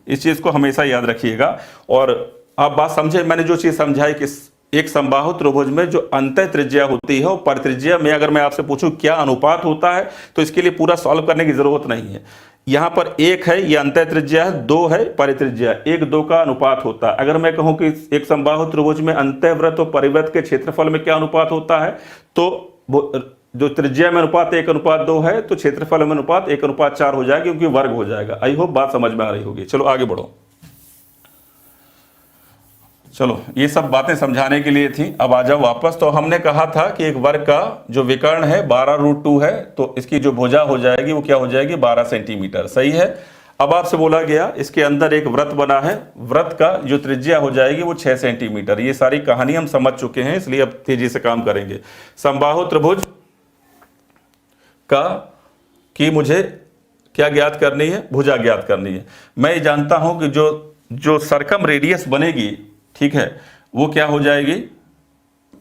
[SPEAKER 1] इस चीज को हमेशा याद रखिएगा। और आप बात समझे, मैंने जो चीज समझाई कि एक समबाहु त्रिभुज में जो अंतः त्रिज्या होती है, और परित्रिज्या में अगर मैं आपसे पूछूं क्या अनुपात होता है, तो इसके लिए पूरा सॉल्व करने की जरूरत नहीं है। यहां पर 1 है, ये अंतः त्रिज्या है, 2 है परित्रिज्या, 1-2 का अनुपात होता है। अगर मैं कहूं कि एक समबाहु त्रिभुज में अंतःवृत्त और परिवृत्त के क्षेत्रफल में क्या अनुपात होता है, तो जो त्रिज्या में अनुपात 1:2 है, तो क्षेत्रफल में अनुपात 1:4 हो जाएगा, क्योंकि वर्ग हो जाएगा। आई होप बात समझ में आ रही होगी। चलो आगे बढ़ो। चलो ये सब बातें समझाने के लिए थी, अब आ जाओ वापस। तो हमने कहा था कि एक वर्ग का जो विकर्ण है 12√2 है, तो इसकी जो भुजा हो जाएगी वो क्या हो जाएगी, 12 सेंटीमीटर, सही है। अब आपसे बोला गया इसके अंदर एक वृत्त बना है, वृत्त का जो त्रिज्या हो जाएगी वो 6 सेंटीमीटर। ये सारी कहानी हम समझ चुके हैं, इसलिए अब तेजी से काम करेंगे। समबाहु त्रिभुज का कि मुझे क्या ज्ञात करनी है, भुजा ज्ञात करनी है। मैं जानता हूं कि जो सर्कम रेडियस बनेगी, ठीक है, वो क्या हो जाएगी,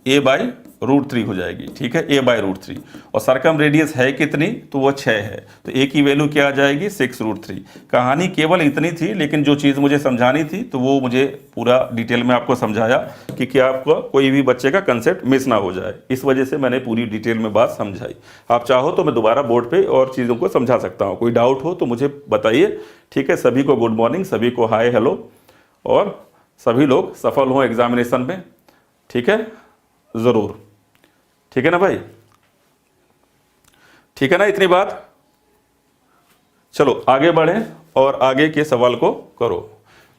[SPEAKER 1] a/√3 हो जाएगी, ठीक है, a/√3। और सर्कम रेडियस है कितनी, तो वो 6 है, तो a की वैल्यू क्या आ जाएगी, 6√3। कहानी केवल इतनी थी, लेकिन जो चीज़ मुझे समझानी थी तो वो मुझे पूरा डिटेल में आपको समझाया कि क्या आपको कोई भी बच्चे का कंसेप्ट मिस ना हो जाए, इस वजह से मैंने पूरी डिटेल में बात समझाई। आप चाहो तो मैं दोबारा बोर्ड पर और चीज़ों को समझा सकता हूँ, कोई डाउट हो तो मुझे बताइए, ठीक है। सभी को गुड मॉर्निंग, सभी को हाय हेलो, और सभी लोग सफल हों एग्जामिनेशन में, ठीक है, ज़रूर, ठीक है ना भाई, ठीक है ना, इतनी बात। चलो आगे बढ़ें और आगे के सवाल को करो।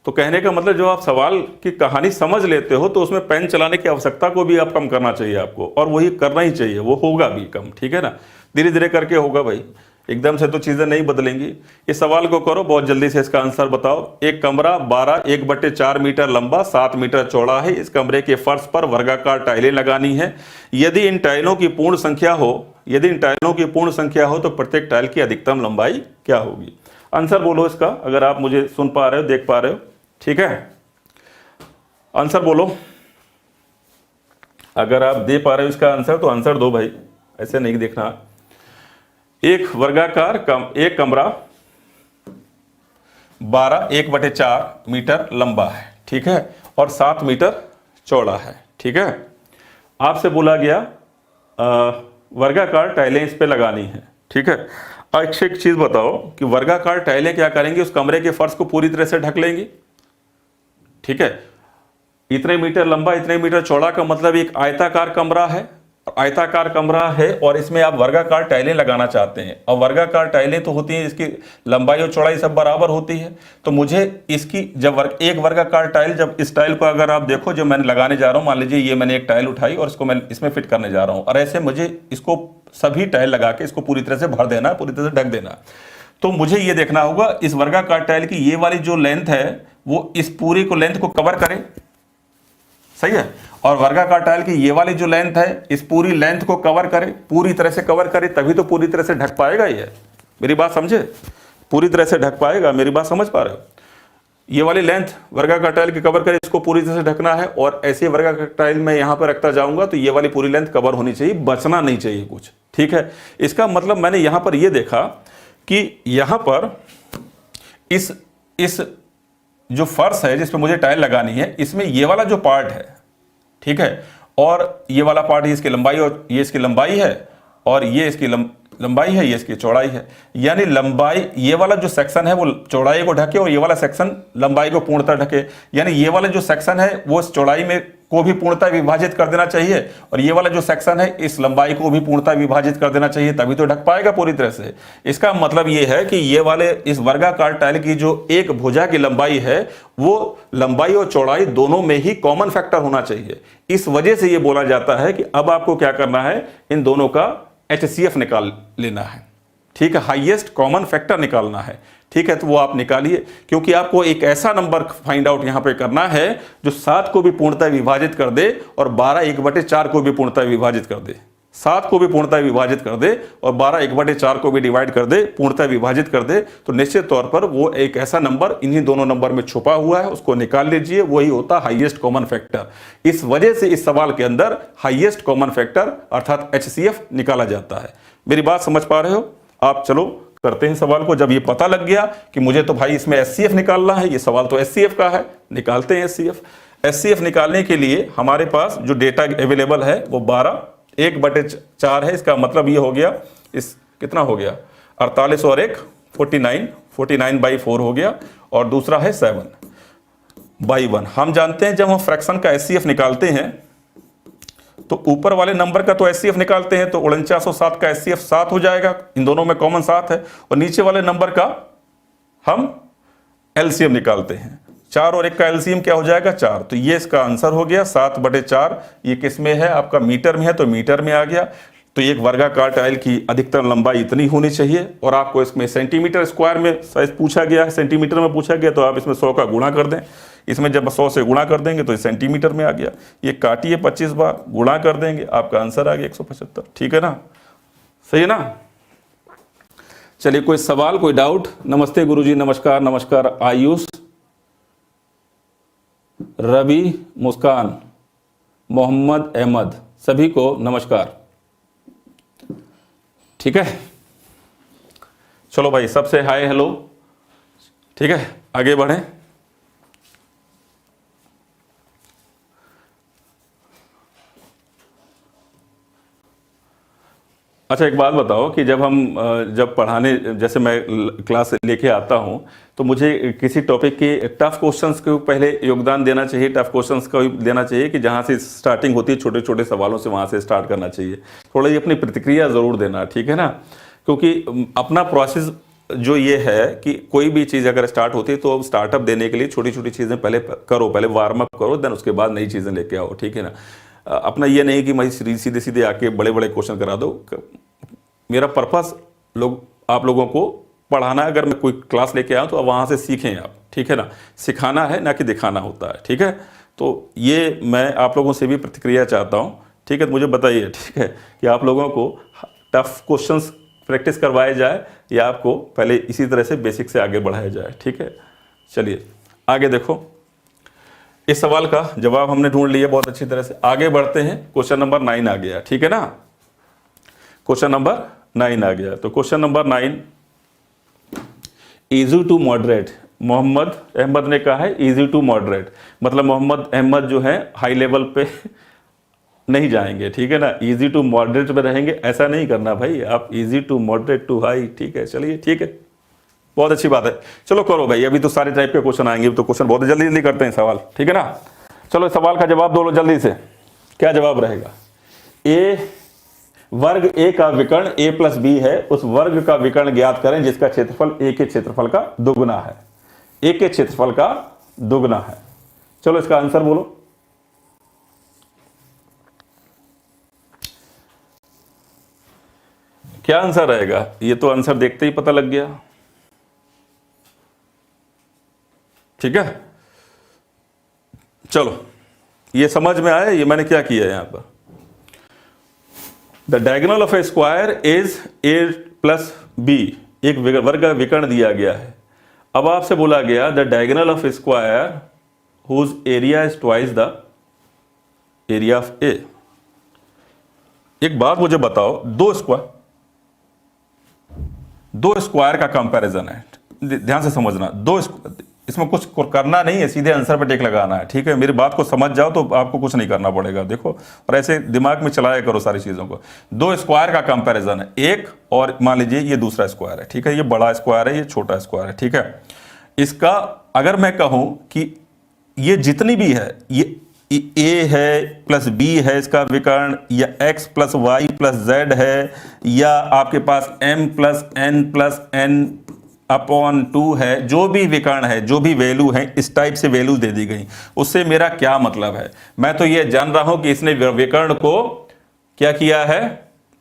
[SPEAKER 1] तो कहने का मतलब, जो आप सवाल की कहानी समझ लेते हो तो उसमें पेन चलाने की आवश्यकता को भी आप कम करना चाहिए आपको, और वही करना ही चाहिए, वो होगा भी कम, ठीक है ना, धीरे धीरे करके होगा भाई, एकदम से तो चीज़ें नहीं बदलेंगी। इस सवाल को करो, बहुत जल्दी से इसका आंसर बताओ। एक कमरा 1/4 मीटर लंबा, 7 मीटर चौड़ा है। इस कमरे के फर्श पर वर्गाकार टाइलें लगानी है। यदि इन टाइलों की पूर्ण संख्या हो तो प्रत्येक टाइल की अधिकतम लंबाई क्या होगी। आंसर बोलो इसका, अगर आप मुझे सुन पा रहे हो, देख पा रहे हो, ठीक है, आंसर बोलो। अगर आप दे पा रहे हो इसका आंसर तो आंसर दो भाई, ऐसे नहीं देखना। एक वर्गाकार एक कमरा 1/4 मीटर लंबा है, ठीक है, और 7 मीटर चौड़ा है, ठीक है। आपसे बोला गया वर्गाकार टाइलें इस पे लगानी है, ठीक है। अच्छा एक चीज बताओ कि वर्गाकार टाइलें क्या करेंगी, उस कमरे के फर्श को पूरी तरह से ढक लेंगी, ठीक है। इतने मीटर लंबा, इतने मीटर चौड़ा का मतलब एक आयताकार कमरा है, और इसमें आप वर्गाकार टाइलें लगाना चाहते हैं। और वर्गाकार टाइलें तो होती हैं इसकी लंबाई और चौड़ाई सब बराबर होती है। तो मुझे इसकी एक वर्गाकार टाइल, जब इस टाइल को अगर आप देखो जो मैंने लगाने जा रहा हूं, मान लीजिए ये मैंने एक टाइल उठाई और इसको मैं इसमें फिट करने जा रहा हूं, और ऐसे मुझे इसको सभी टाइल लगा के इसको पूरी तरह से भर देना, पूरी तरह से ढक देना। तो मुझे ये देखना होगा इस वर्गाकार टाइल की ये वाली जो लेंथ है वो इस पूरी को लेंथ को कवर करे, सही है। और वर्गाकार टाइल की ये वाली जो लेंथ है इस पूरी लेंथ को कवर करे, पूरी तरह से कवर करे, तभी तो पूरी तरह से ढक पाएगा। ये मेरी बात समझे, पूरी तरह से ढक पाएगा, मेरी बात समझ पा रहे हो। ये वाली लेंथ वर्गाकार टाइल की कवर करे, इसको पूरी तरह से ढकना है। और ऐसे वर्गाकार टाइल मैं यहां पर रखता जाऊंगा तो ये वाली पूरी लेंथ कवर होनी चाहिए, बचना नहीं चाहिए कुछ, ठीक है। इसका मतलब मैंने यहां पर यह देखा कि यहां पर इस जो फर्श है जिसपे मुझे टाइल लगानी है, इसमें ये वाला जो पार्ट है, ठीक है, और ये वाला पार्ट इसकी लंबाई, और ये इसकी लंबाई है, और ये इसकी लंबाई है, ये इसकी चौड़ाई है। यानी लंबाई, ये वाला जो सेक्शन है वो चौड़ाई को ढके और ये वाला सेक्शन लंबाई को पूर्णतः ढके। यानी ये वाला जो सेक्शन है वो इस चौड़ाई में को भी पूर्णतः विभाजित कर देना चाहिए, और ये वाला जो सेक्शन है इस लंबाई को भी पूर्णतः विभाजित कर देना चाहिए, तभी तो ढक पाएगा पूरी तरह से। इसका मतलब ये है कि ये वाले इस वर्गाकार टाइल की जो एक भुजा की लंबाई है वो लंबाई और चौड़ाई दोनों में ही कॉमन फैक्टर होना चाहिए। इस वजह से ये बोला जाता है कि अब आपको क्या करना है, इन दोनों का HCF निकाल लेना है, ठीक है, हाईएस्ट कॉमन फैक्टर निकालना है, ठीक है। तो वो आप निकालिए, क्योंकि आपको एक ऐसा नंबर फाइंड आउट यहां पे करना है जो 7 को भी पूर्णतः विभाजित कर दे और 12 को भी पूर्णतः विभाजित कर दे, 7 को भी पूर्णतः विभाजित कर दे और 12 को भी डिवाइड कर दे, पूर्णतः विभाजित कर दे। तो निश्चित तौर पर वो एक ऐसा नंबर इन्हीं दोनों नंबर में छुपा हुआ है, उसको निकाल लीजिए, वही होता है हाईएस्ट कॉमन फैक्टर। इस वजह से इस सवाल के अंदर हाईएस्ट कॉमन फैक्टर अर्थात HCF निकाला जाता है। मेरी बात समझ पा रहे हो आप। चलो करते हैं सवाल को। जब ये पता लग गया कि मुझे तो भाई इसमें HCF निकालना है, ये सवाल तो HCF का है, निकालते हैं HCF निकालने के लिए हमारे पास जो डेटा अवेलेबल है वो 1/4 है। इसका मतलब ये हो गया, इस कितना हो गया 48 और 1 49/4 हो गया, और दूसरा है 7/1। हम जानते हैं जब हम फ्रैक्शन का HCF निकालते हैं तो ऊपर वाले नंबर का तो HCF निकालते हैं तो 4907 का HCF 7 हो जाएगा, इन दोनों में कॉमन 7 है, और नीचे वाले नंबर का हम LCM निकालते हैं, 4 और 1 का LCM क्या हो जाएगा 4। तो ये इसका आंसर हो गया 7/4। ये किस में है आपका, मीटर में है तो मीटर में आ गया। तो एक वर्गाकार टाइल की अधिकतम लंबाई इतनी होनी चाहिए, और आपको इसमें सेंटीमीटर स्क्वायर में साइज पूछा गया है, सेंटीमीटर में पूछा गया, तो आप इसमें 100 का गुणा कर दें। इसमें जब 100 से गुणा कर देंगे तो ये सेंटीमीटर में आ गया, ये काटिए 25 बार, गुणा कर देंगे, आपका आंसर आ गया 175। ठीक है ना, सही है ना। चलिए, कोई सवाल, कोई डाउट? नमस्ते गुरुजी, नमस्कार नमस्कार। आयुष, रवि, मुस्कान, मोहम्मद अहमद, सभी को नमस्कार। ठीक है, चलो भाई, सबसे हाय हेलो। ठीक है, आगे बढ़ें। अच्छा, एक बात बताओ कि जब पढ़ाने, जैसे मैं क्लास लेके आता हूं, तो मुझे किसी टॉपिक के टफ क्वेश्चंस को पहले योगदान देना चाहिए, टफ क्वेश्चंस को देना चाहिए, कि जहां से स्टार्टिंग होती है छोटे छोटे सवालों से, वहां से स्टार्ट करना चाहिए। थोड़ा ये अपनी प्रतिक्रिया ज़रूर देना, ठीक है ना, क्योंकि अपना प्रोसेस जो ये है कि कोई भी चीज़ अगर स्टार्ट होती है तो स्टार्टअप देने के लिए छोटी छोटी चीज़ें पहले करो, पहले वार्म अप करो, देन उसके बाद नई चीज़ें लेके आओ। ठीक है ना, अपना ये नहीं कि मैं सीधे सीधे आके बड़े बड़े क्वेश्चन करा दो। मेरा पर्पस आप लोगों को पढ़ाना है। अगर मैं कोई क्लास लेके आऊँ तो वहाँ से सीखें आप, ठीक है ना, सिखाना है ना कि दिखाना होता है। ठीक है, तो ये मैं आप लोगों से भी प्रतिक्रिया चाहता हूँ। ठीक है, तो मुझे बताइए, ठीक है, कि आप लोगों को टफ क्वेश्चंस प्रैक्टिस करवाया जाए या आपको पहले इसी तरह से बेसिक से आगे बढ़ाया जाए। ठीक है, चलिए आगे देखो। इस सवाल का जवाब हमने ढूंढ लिया बहुत अच्छी तरह से। आगे बढ़ते हैं, क्वेश्चन नंबर 9 आ गया। ठीक है ना, क्वेश्चन नंबर 9 आ गया। तो question number 9, easy to moderate. Mohammad Ahmed ने कहा है इजी टू मॉडरेट, मतलब मोहम्मद अहमद जो है हाई लेवल पे नहीं जाएंगे। ठीक है ना, इजी टू मॉडरेट में रहेंगे, ऐसा नहीं करना भाई, आप easy to moderate to high. ठीक है, चलिए ठीक है, बहुत अच्छी बात है। चलो करो भाई, अभी तो सारे टाइप के क्वेश्चन आएंगे, तो क्वेश्चन बहुत जल्दी जल्दी करते हैं सवाल। ठीक है ना, चलो सवाल का जवाब दो लो जल्दी से। क्या जवाब रहेगा? ए वर्ग ए का विकर्ण a प्लस बी है, उस वर्ग का विकर्ण ज्ञात करें जिसका क्षेत्रफल a के क्षेत्रफल का दुगुना है। a के क्षेत्रफल का दुगुना है। चलो इसका आंसर बोलो। क्या आंसर रहेगा? ये तो आंसर देखते ही पता लग गया। ठीक है, चलो ये समझ में आया ये मैंने क्या किया यहां पर। The diagonal of a square is a plus B, एक वर्ग का विकर्ण दिया गया है। अब आपसे बोला गया the diagonal of a square whose area is twice the area of a. एक बात मुझे बताओ, दो स्क्वायर का कंपैरिजन है, ध्यान से समझना। इसमें कुछ करना नहीं है, सीधे आंसर पे टिक लगाना है। ठीक है, मेरी बात को समझ जाओ तो आपको कुछ नहीं करना पड़ेगा। देखो, और ऐसे दिमाग में चलाया करो सारी चीजों को। दो स्क्वायर का कंपैरिजन है, एक और मान लीजिए ये दूसरा स्क्वायर है। ठीक है, ये बड़ा स्क्वायर है, ये छोटा स्क्वायर है। ठीक है, इसका अगर मैं कहूं कि ये जितनी भी है, ये ए है प्लस बी है इसका विकर्ण, या X plus Y plus Z है, या आपके पास एम प्लस एन अपॉन 2 है, जो भी विकर्ण है, जो भी वैल्यू है, इस टाइप से वैल्यू दे दी गई। उससे मेरा क्या मतलब है? मैं तो ये जान रहा हूं कि इसने विकर्ण को क्या किया है,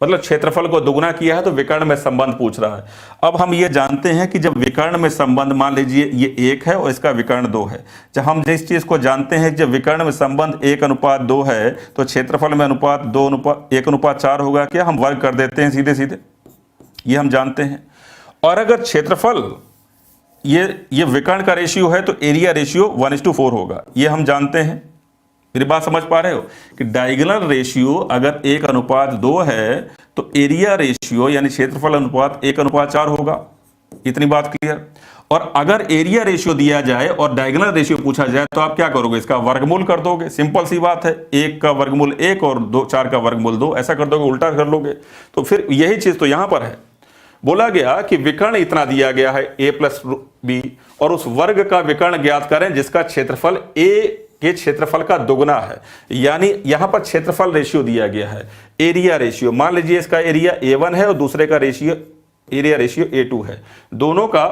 [SPEAKER 1] मतलब क्षेत्रफल को दुगुना किया है, तो विकर्ण में संबंध पूछ रहा है। अब हम ये जानते हैं कि जब विकर्ण में संबंध, मान लीजिए ये 1 है और इसका विकर्ण 2 है, जब हम जिस चीज को जानते हैं जब विकर्ण में संबंध 1:2 है, तो क्षेत्रफल में अनुपात 1:4 होगा। क्या हम वर्ग कर देते हैं सीधे सीधे, ये हम जानते हैं। और अगर क्षेत्रफल ये विकर्ण का रेशियो है तो एरिया रेशियो 1:4 होगा, ये हम जानते हैं। मेरी बात समझ पा रहे हो कि डायगोनल रेशियो अगर 1:2 है तो एरिया रेशियो यानी क्षेत्रफल अनुपात 1:4 होगा। इतनी बात क्लियर। और अगर एरिया रेशियो दिया जाए और डायगोनल रेशियो पूछा जाए तो आप क्या करोगे? इसका वर्गमूल कर दोगे, सिंपल सी बात है। 1 का वर्गमूल 1 और 4 का वर्गमूल 2, ऐसा कर दोगे, उल्टा कर लोगे। तो फिर यही चीज तो यहां पर है। बोला गया कि विकर्ण इतना दिया गया है a प्लस बी, और उस वर्ग का विकर्ण ज्ञात करें जिसका क्षेत्रफल a के क्षेत्रफल का दुगुना है। यानी यहां पर क्षेत्रफल रेशियो दिया गया है, एरिया रेशियो। मान लीजिए इसका एरिया A1 है और दूसरे का एरिया रेशियो A2 है, दोनों का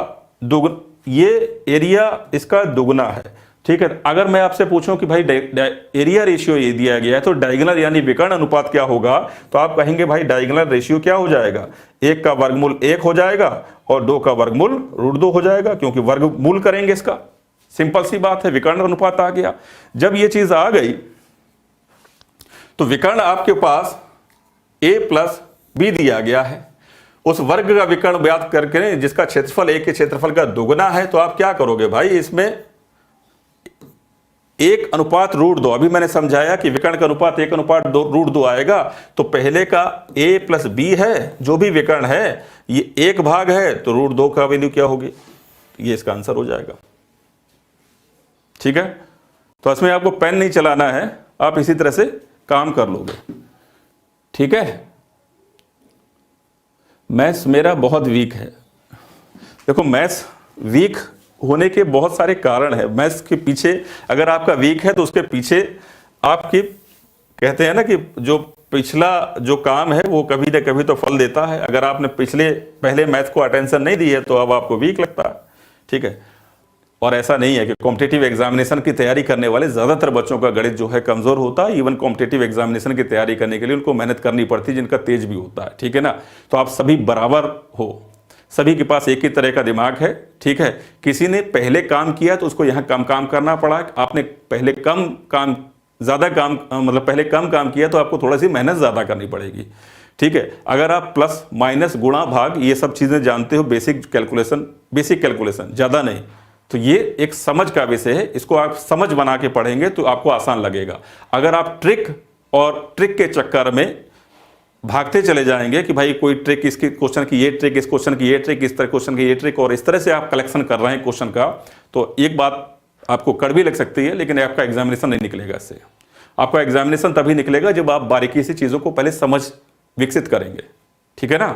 [SPEAKER 1] दुगुना, ये एरिया इसका दुगुना है। ठीक है। अगर मैं आपसे पूछूं कि भाई एरिया रेशियो ये दिया गया है तो डायगोनल यानी विकर्ण अनुपात क्या होगा, तो आप कहेंगे भाई डायगोनल रेशियो क्या हो जाएगा, 1 का वर्गमूल 1 हो जाएगा और 2 का वर्गमूल √2 हो जाएगा, क्योंकि वर्गमूल करेंगे इसका। सिंपल सी बात है, विकर्ण अनुपात आ गया। जब ये चीज आ गई तो विकर्ण आपके पास a + b दिया गया है, उस वर्ग का विकर्ण ज्ञात करके जिसका क्षेत्रफल a के क्षेत्रफल का दोगुना है, तो आप क्या करोगे भाई, इसमें 1:2। अभी मैंने समझाया कि विकर्ण का अनुपात 1:2 आएगा, तो पहले का a + b है, जो भी विकर्ण है ये 1 भाग है, तो √2 का वैल्यू क्या होगी, ये इसका आंसर हो जाएगा। ठीक है, तो इसमें आपको पेन नहीं चलाना है, आप इसी तरह से काम कर लोगे। ठीक है, मैथ्स मेरा बहुत वीक है। देखो, मैथ्स वीक होने के बहुत सारे कारण है। मैथ्स के पीछे अगर आपका वीक है तो उसके पीछे आपकी, कहते हैं ना कि जो पिछला जो काम है वो कभी ना कभी तो फल देता है। अगर आपने पहले मैथ्स को अटेंशन नहीं दी है तो अब आपको वीक लगता है। ठीक है, और ऐसा नहीं है कि कॉम्पिटिटिव एग्जामिनेशन की तैयारी करने वाले ज़्यादातर बच्चों का गणित जो है कमज़ोर होता है। इवन कॉम्पिटिटिव एग्जामिनेशन की तैयारी करने के लिए उनको मेहनत करनी पड़ती है, जिनका तेज भी होता है। ठीक है ना, तो आप सभी बराबर हो, सभी के पास एक ही तरह का दिमाग है। ठीक है, किसी ने पहले काम किया तो उसको यहाँ कम काम करना पड़ा, आपने पहले ज़्यादा काम मतलब पहले कम काम किया तो आपको थोड़ा सी मेहनत ज़्यादा करनी पड़ेगी। ठीक है, अगर आप प्लस माइनस गुणा भाग ये सब चीज़ें जानते हो, बेसिक कैलकुलेशन ज़्यादा नहीं, तो ये एक समझ का विषय है। इसको आप समझ बना के पढ़ेंगे तो आपको आसान लगेगा। अगर आप ट्रिक के चक्कर में भागते चले जाएंगे कि भाई कोई ट्रिक, इसके क्वेश्चन की ये ट्रिक, इस क्वेश्चन की ये ट्रिक, इस तरह क्वेश्चन की ये ट्रिक, और इस तरह से आप कलेक्शन कर रहे हैं क्वेश्चन का, तो एक बात आपको कड़वी लग सकती है, लेकिन आपका एग्जामिनेशन नहीं निकलेगा इससे। आपका एग्जामिनेशन तभी निकलेगा जब आप बारीकी से चीज़ों को पहले समझ विकसित करेंगे। ठीक है ना,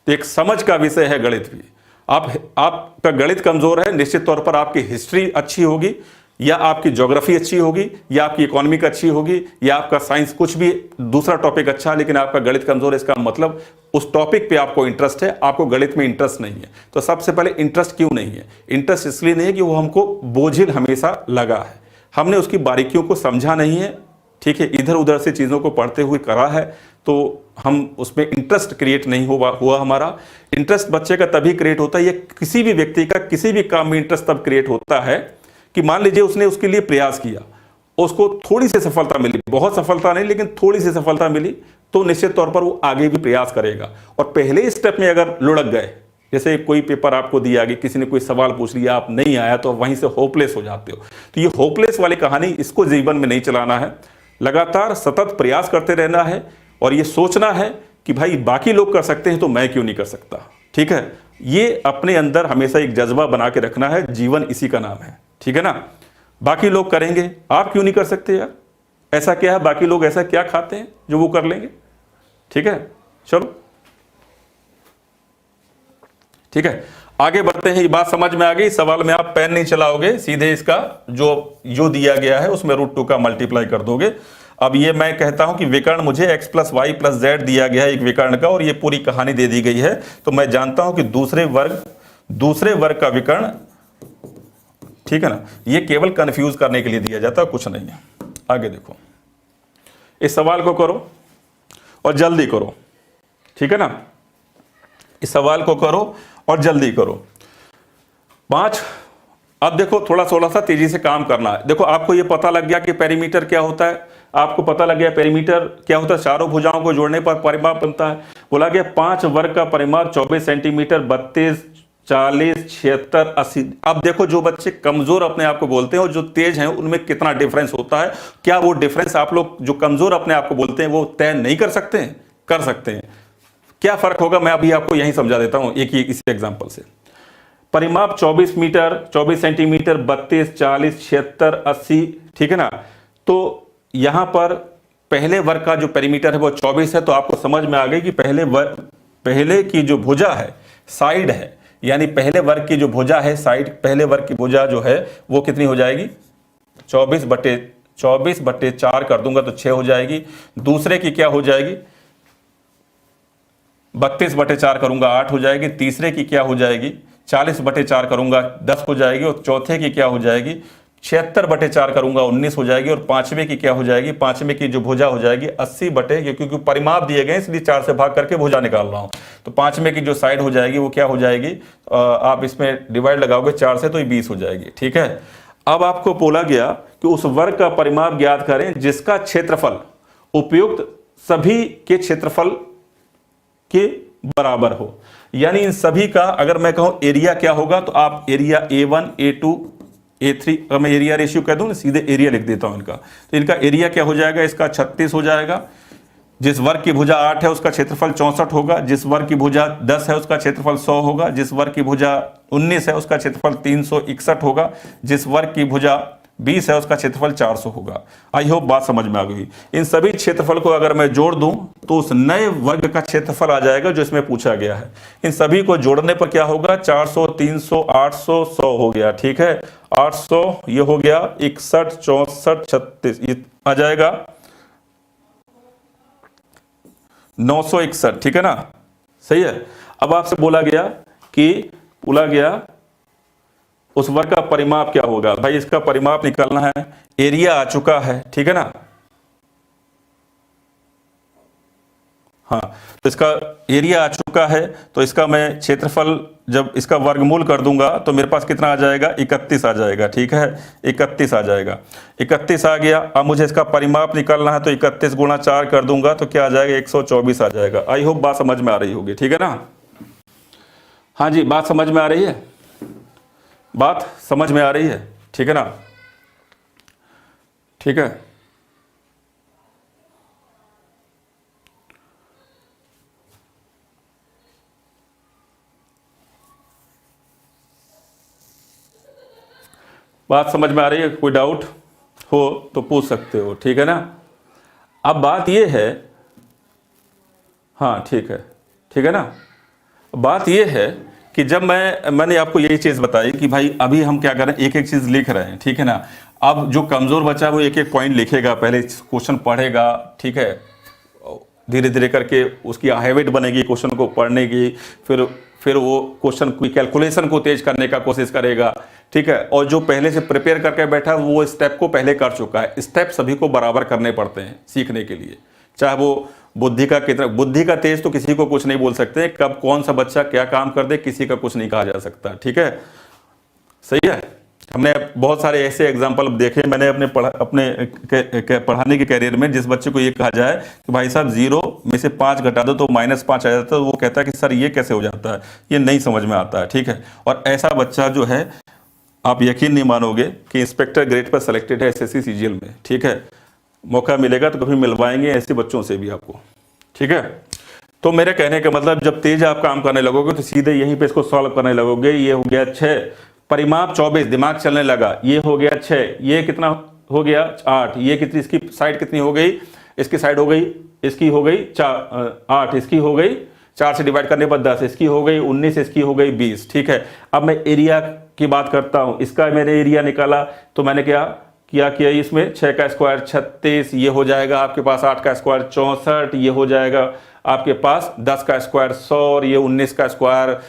[SPEAKER 1] तो एक समझ का विषय है गणित भी। आपका गणित कमजोर है, निश्चित तौर पर आपकी हिस्ट्री अच्छी होगी, या आपकी ज्योग्राफी अच्छी होगी, या आपकी इकोनॉमिक अच्छी होगी, या आपका साइंस, कुछ भी दूसरा टॉपिक अच्छा है, लेकिन आपका गणित कमजोर है, इसका मतलब उस टॉपिक पे आपको इंटरेस्ट है, आपको गणित में इंटरेस्ट नहीं है। तो सबसे पहले इंटरेस्ट क्यों नहीं है? इंटरेस्ट इसलिए नहीं है कि वो हमको बोझिल हमेशा लगा है, हमने उसकी बारीकियों को समझा नहीं है। ठीक है, इधर उधर से चीज़ों को पढ़ते हुए करा है, तो हम उसमें इंटरेस्ट क्रिएट नहीं हुआ। हमारा इंटरेस्ट बच्चे का तभी क्रिएट होता है, या किसी भी व्यक्ति का किसी भी काम में इंटरेस्ट तब क्रिएट होता है कि मान लीजिए उसने उसके लिए प्रयास किया, उसको थोड़ी सी सफलता मिली, बहुत सफलता नहीं लेकिन थोड़ी सी सफलता मिली, तो निश्चित तौर पर वो आगे भी प्रयास करेगा। और पहले स्टेप में अगर लुढ़क गए, जैसे कोई पेपर आपको दिया गया, किसी ने कोई सवाल पूछ लिया, आप नहीं आया, तो वहीं से होपलेस हो जाते हो। तो ये होपलेस वाली कहानी, इसको जीवन में नहीं चलाना है। लगातार सतत प्रयास करते रहना है और ये सोचना है कि भाई बाकी लोग कर सकते हैं तो मैं क्यों नहीं कर सकता। ठीक है, ये अपने अंदर हमेशा एक जज्बा बना के रखना है। जीवन इसी का नाम है। ठीक है ना, बाकी लोग करेंगे, आप क्यों नहीं कर सकते यार? ऐसा क्या है, बाकी लोग ऐसा क्या खाते हैं जो वो कर लेंगे? ठीक है, चलो ठीक है, आगे बढ़ते हैं। ये बात समझ में आ गई। सवाल में आप पेन नहीं चलाओगे, सीधे इसका जो दिया गया है उसमें √2 का मल्टीप्लाई कर दोगे। अब ये मैं कहता हूं कि विकर्ण मुझे x + y + z दिया गया है एक विकर्ण का, और ये पूरी कहानी दे दी गई है, तो मैं जानता हूं कि दूसरे वर्ग का विकर्ण, ठीक है ना, ये केवल कंफ्यूज करने के लिए दिया जाता है, कुछ नहीं है। आगे देखो, इस सवाल को करो और जल्दी करो। ठीक है ना, इस सवाल को करो और जल्दी करो। 5, अब देखो थोड़ा सा तेजी से काम करना है। देखो, आपको ये पता लग गया कि पेरीमीटर क्या होता है, आपको पता लग गया पेरीमीटर क्या होता है, चारों भुजाओं को जोड़ने पर परिमाप बनता है। बोला गया 5 वर्ग का परिमाप 24 सेंटीमीटर, 32, 40, 76, 80। अब देखो, जो बच्चे कमजोर अपने आप को बोलते हैं और जो तेज हैं उनमें कितना डिफरेंस होता है। क्या वो डिफरेंस आप लोग जो कमजोर अपने आप को बोलते हैं वो तय नहीं कर सकते हैं? कर सकते हैं। क्या फर्क होगा, मैं अभी आपको यही समझा देता हूं एक ही इसी एग्जांपल से। परिमाप 24 मीटर, 24 सेंटीमीटर, 32, 40, 76, 80। ठीक है ना, तो यहां पर पहले वर्ग का जो पेरीमीटर है वो 24 है, तो आपको समझ में आ गई कि पहले की जो भुजा है, साइड है, यानी पहले वर्ग की जो भुजा है, साइड, पहले वर्ग की भुजा जो है वो कितनी हो जाएगी? 24/4 कर दूंगा तो 6 हो जाएगी। दूसरे की क्या हो जाएगी? 32/4 करूंगा 8 हो जाएगी। तीसरे की क्या हो जाएगी? 40/4 करूंगा 10 हो जाएगी। और चौथे की क्या हो जाएगी? 76/4 करूंगा 19 हो जाएगी, और पांचवे की क्या हो जाएगी, पांचवे की जो भुजा हो जाएगी 80 क्योंकि परिमाप दिए गए इसलिए 4 से भाग करके भुजा निकाल रहा हूं। तो पांचवे की जो साइड हो जाएगी वो क्या हो जाएगी, आप इसमें डिवाइड लगाओगे 4 से तो ये 20 हो जाएगी। ठीक है, अब आपको बोला गया कि उस वर्ग का परिमाप ज्ञात करें जिसका क्षेत्रफल उपयुक्त सभी के क्षेत्रफल के बराबर हो। यानी इन सभी का अगर मैं कहूं एरिया क्या होगा, तो आप एरिया A1 A2 A3, अगर मैं एरिया रेशियो कह दूं ना, सीधे एरिया लिख देता हूं इनका, तो इनका एरिया क्या हो जाएगा, इसका 36 हो जाएगा। जिस वर्ग की भुजा 8 है उसका क्षेत्रफल 64 होगा, जिस वर्ग की भुजा 10 है उसका क्षेत्रफल 100 होगा, जिस वर्ग की भुजा 19 है उसका क्षेत्रफल 361 होगा, जिस वर्ग की भुजा 20 है उसका क्षेत्रफल 400 होगा। आई होप बात समझ में आ गई। इन सभी क्षेत्रफल को अगर मैं जोड़ दूं तो उस नए वर्ग का क्षेत्रफल आ जाएगा जो इसमें पूछा गया है। इन सभी को जोड़ने पर क्या होगा, 400 300 800 100 हो गया। ठीक है, 800 ये हो गया, 61 64 36 ये आ जाएगा 961। ठीक है ना, सही है। अब आपसे बोला गया उस वर्ग का परिमाप क्या होगा। भाई इसका परिमाप निकालना है, एरिया आ चुका है। ठीक है ना, हाँ, तो इसका एरिया आ चुका है, तो इसका मैं क्षेत्रफल जब इसका वर्गमूल कर दूंगा तो मेरे पास कितना आ जाएगा, 31 आ जाएगा। ठीक है, 31 आ जाएगा, 31 आ गया। अब मुझे इसका परिमाप निकालना है, तो 31 गुणा 4 कर दूंगा तो क्या आ जाएगा, 124 आ जाएगा। आई होप बात समझ में आ रही होगी। ठीक है ना, हाँ जी, बात समझ में आ रही है, बात समझ में आ रही है। ठीक है ना, ठीक है, बात समझ में आ रही है, कोई डाउट हो तो पूछ सकते हो। ठीक है ना, अब बात ये है, हाँ ठीक है ना, बात ये है कि जब मैंने आपको यही चीज़ बताई कि भाई अभी हम क्या करें, एक एक चीज़ लिख रहे हैं। ठीक है ना, अब जो कमज़ोर बच्चा वो एक एक पॉइंट लिखेगा, पहले क्वेश्चन पढ़ेगा। ठीक है, धीरे धीरे करके उसकी हैबिट बनेगी क्वेश्चन को पढ़ने की, फिर वो क्वेश्चन की कैलकुलेशन को तेज करने का कोशिश करेगा। ठीक है, और जो पहले से प्रिपेयर करके बैठा वो स्टेप को पहले कर चुका है। स्टेप सभी को बराबर करने पड़ते हैं सीखने के लिए, चाहे वो बुद्धि का तेज तो किसी को कुछ नहीं बोल सकते, कब कौन सा बच्चा क्या काम कर दे किसी का कुछ नहीं कहा जा सकता। ठीक है, सही है। हमने बहुत सारे ऐसे एग्जाम्पल देखे मैंने अपने पढ़ाने के कैरियर में, जिस बच्चे को ये कहा जाए कि भाई साहब 0 में से 5 घटा दो तो -5 आ जाता है, वो कहता है कि सर ये कैसे हो जाता है, ये नहीं समझ में आता है। ठीक है, और ऐसा बच्चा जो है आप यकीन नहीं मानोगे कि इंस्पेक्टर ग्रेड पर सेलेक्टेड है SSC CGL में। ठीक है, मौका मिलेगा तो कभी मिलवाएंगे ऐसे बच्चों से भी आपको। ठीक है, तो मेरे कहने का मतलब जब तेज आप काम करने लगोगे तो सीधे यहीं पे इसको सॉल्व करने लगोगे। ये हो गया 6, परिमाप 24, दिमाग चलने लगा, ये हो गया 6, ये कितना हो गया 8, ये कितनी, इसकी साइड कितनी हो गई, इसकी साइड हो गई, इसकी हो गई 8, इसकी हो गई 4 से डिवाइड करने पर 10, इसकी हो गई 19, इसकी हो गई 20। ठीक है, अब मैं एरिया की बात करता हूं, इसका मैंने एरिया निकाला तो मैंने क्या किया इसमें 6 का स्क्वायर 36, ये हो जाएगा आपके पास 8 का स्क्वायर 64, ये हो जाएगा आपके पास 10 का स्क्वायर 100, और ये 19 का स्क्वायर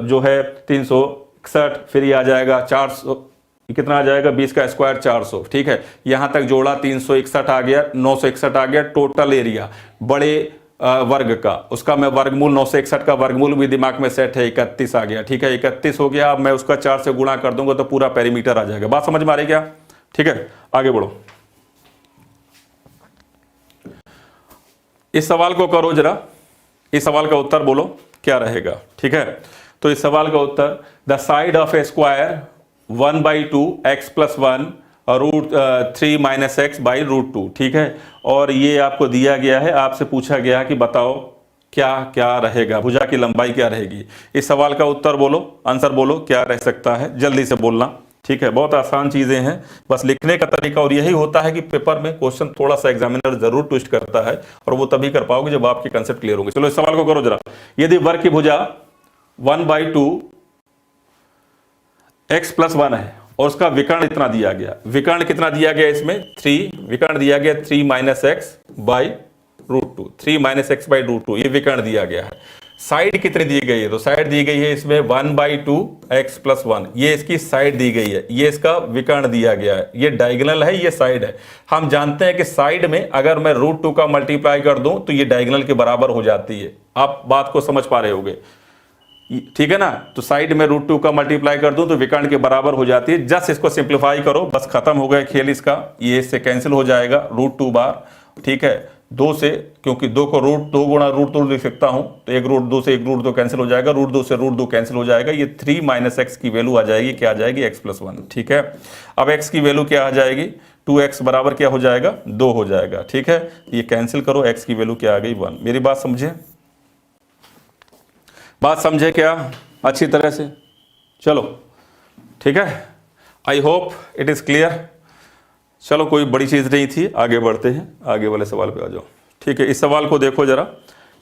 [SPEAKER 1] जो है 361, फिर ये आ जाएगा 400, कितना आ जाएगा 20 का स्क्वायर 400। ठीक है, यहां तक जोड़ा 361 आ गया, 961 आ गया। टोटल एरिया बड़े वर्ग का, उसका मैं वर्गमूल 961 का वर्गमूल भी दिमाग में सेट है, 31 आ गया। ठीक है, 31 हो गया। अब मैं उसका 4 से गुणा कर दूंगा तो पूरा पेरीमीटर आ जाएगा। बात समझ में आ रही क्या? ठीक है, आगे बढ़ो, इस सवाल को करो जरा, इस सवाल का उत्तर बोलो क्या रहेगा। ठीक है, तो इस सवाल का उत्तर, the side of a square 1/2 x + 1 √3 - x / √2। ठीक है, और ये आपको दिया गया है, आपसे पूछा गया कि बताओ क्या क्या रहेगा, भुजा की लंबाई क्या रहेगी। इस सवाल का उत्तर बोलो, आंसर बोलो क्या रह सकता है, जल्दी से बोलना। ठीक है, बहुत आसान चीजें हैं, बस लिखने का तरीका। और यही होता है कि पेपर में क्वेश्चन थोड़ा सा एग्जामिनर जरूर ट्विस्ट करता है, और वो तभी कर पाओगे जब आपके कंसेप्ट क्लियर होंगे। चलो इस सवाल को करो जरा। यदि वर्ग की भुजा 1/2 x + 1 है और उसका विकर्ण इतना दिया गया, विकर्ण कितना दिया गया इसमें 3, विकर्ण दिया गया 3 - x / √2, 3 - x / √2, ये विकर्ण दिया गया है। साइड कितनी दी गई है, तो साइड दी गई है इसमें 1/2x+1, ये इसकी साइड दी गई है, ये इसका विकर्ण दिया गया है, ये डायगोनल है, ये साइड है। हम जानते हैं कि साइड में अगर मैं √2 का मल्टीप्लाई कर दूं तो ये डायगोनल के बराबर हो जाती है। आप बात को समझ पा रहे होगे, ठीक है ना। तो साइड में √2 का मल्टीप्लाई कर दूं तो विकर्ण के बराबर हो जाती है। जस्ट इसको सिंप्लीफाई करो, बस खत्म हो गया खेल इसका, ये इससे कैंसिल हो जाएगा √2 बार, ठीक है। 2 से, क्योंकि 2 को √2 गुणा √2 लिख सकता हूं, तो 1√2 से 1√2 कैंसिल हो जाएगा, √2 से √2 कैंसिल हो जाएगा, ये 3 - x की वैल्यू आ जाएगी, क्या आ जाएगी, x+1, ठीक है। अब x की वैल्यू क्या आ जाएगी, 2x बराबर क्या हो जाएगा, 2 हो जाएगा, ठीक है। ये कैंसिल करो, x की वैल्यू क्या आ गई, 1। मेरी बात समझे, बात समझे क्या अच्छी तरह से, चलो ठीक है। I hope it is clear. चलो कोई बड़ी चीज नहीं थी, आगे बढ़ते हैं, आगे वाले सवाल पे आ जाओ, ठीक है। इस सवाल को देखो जरा,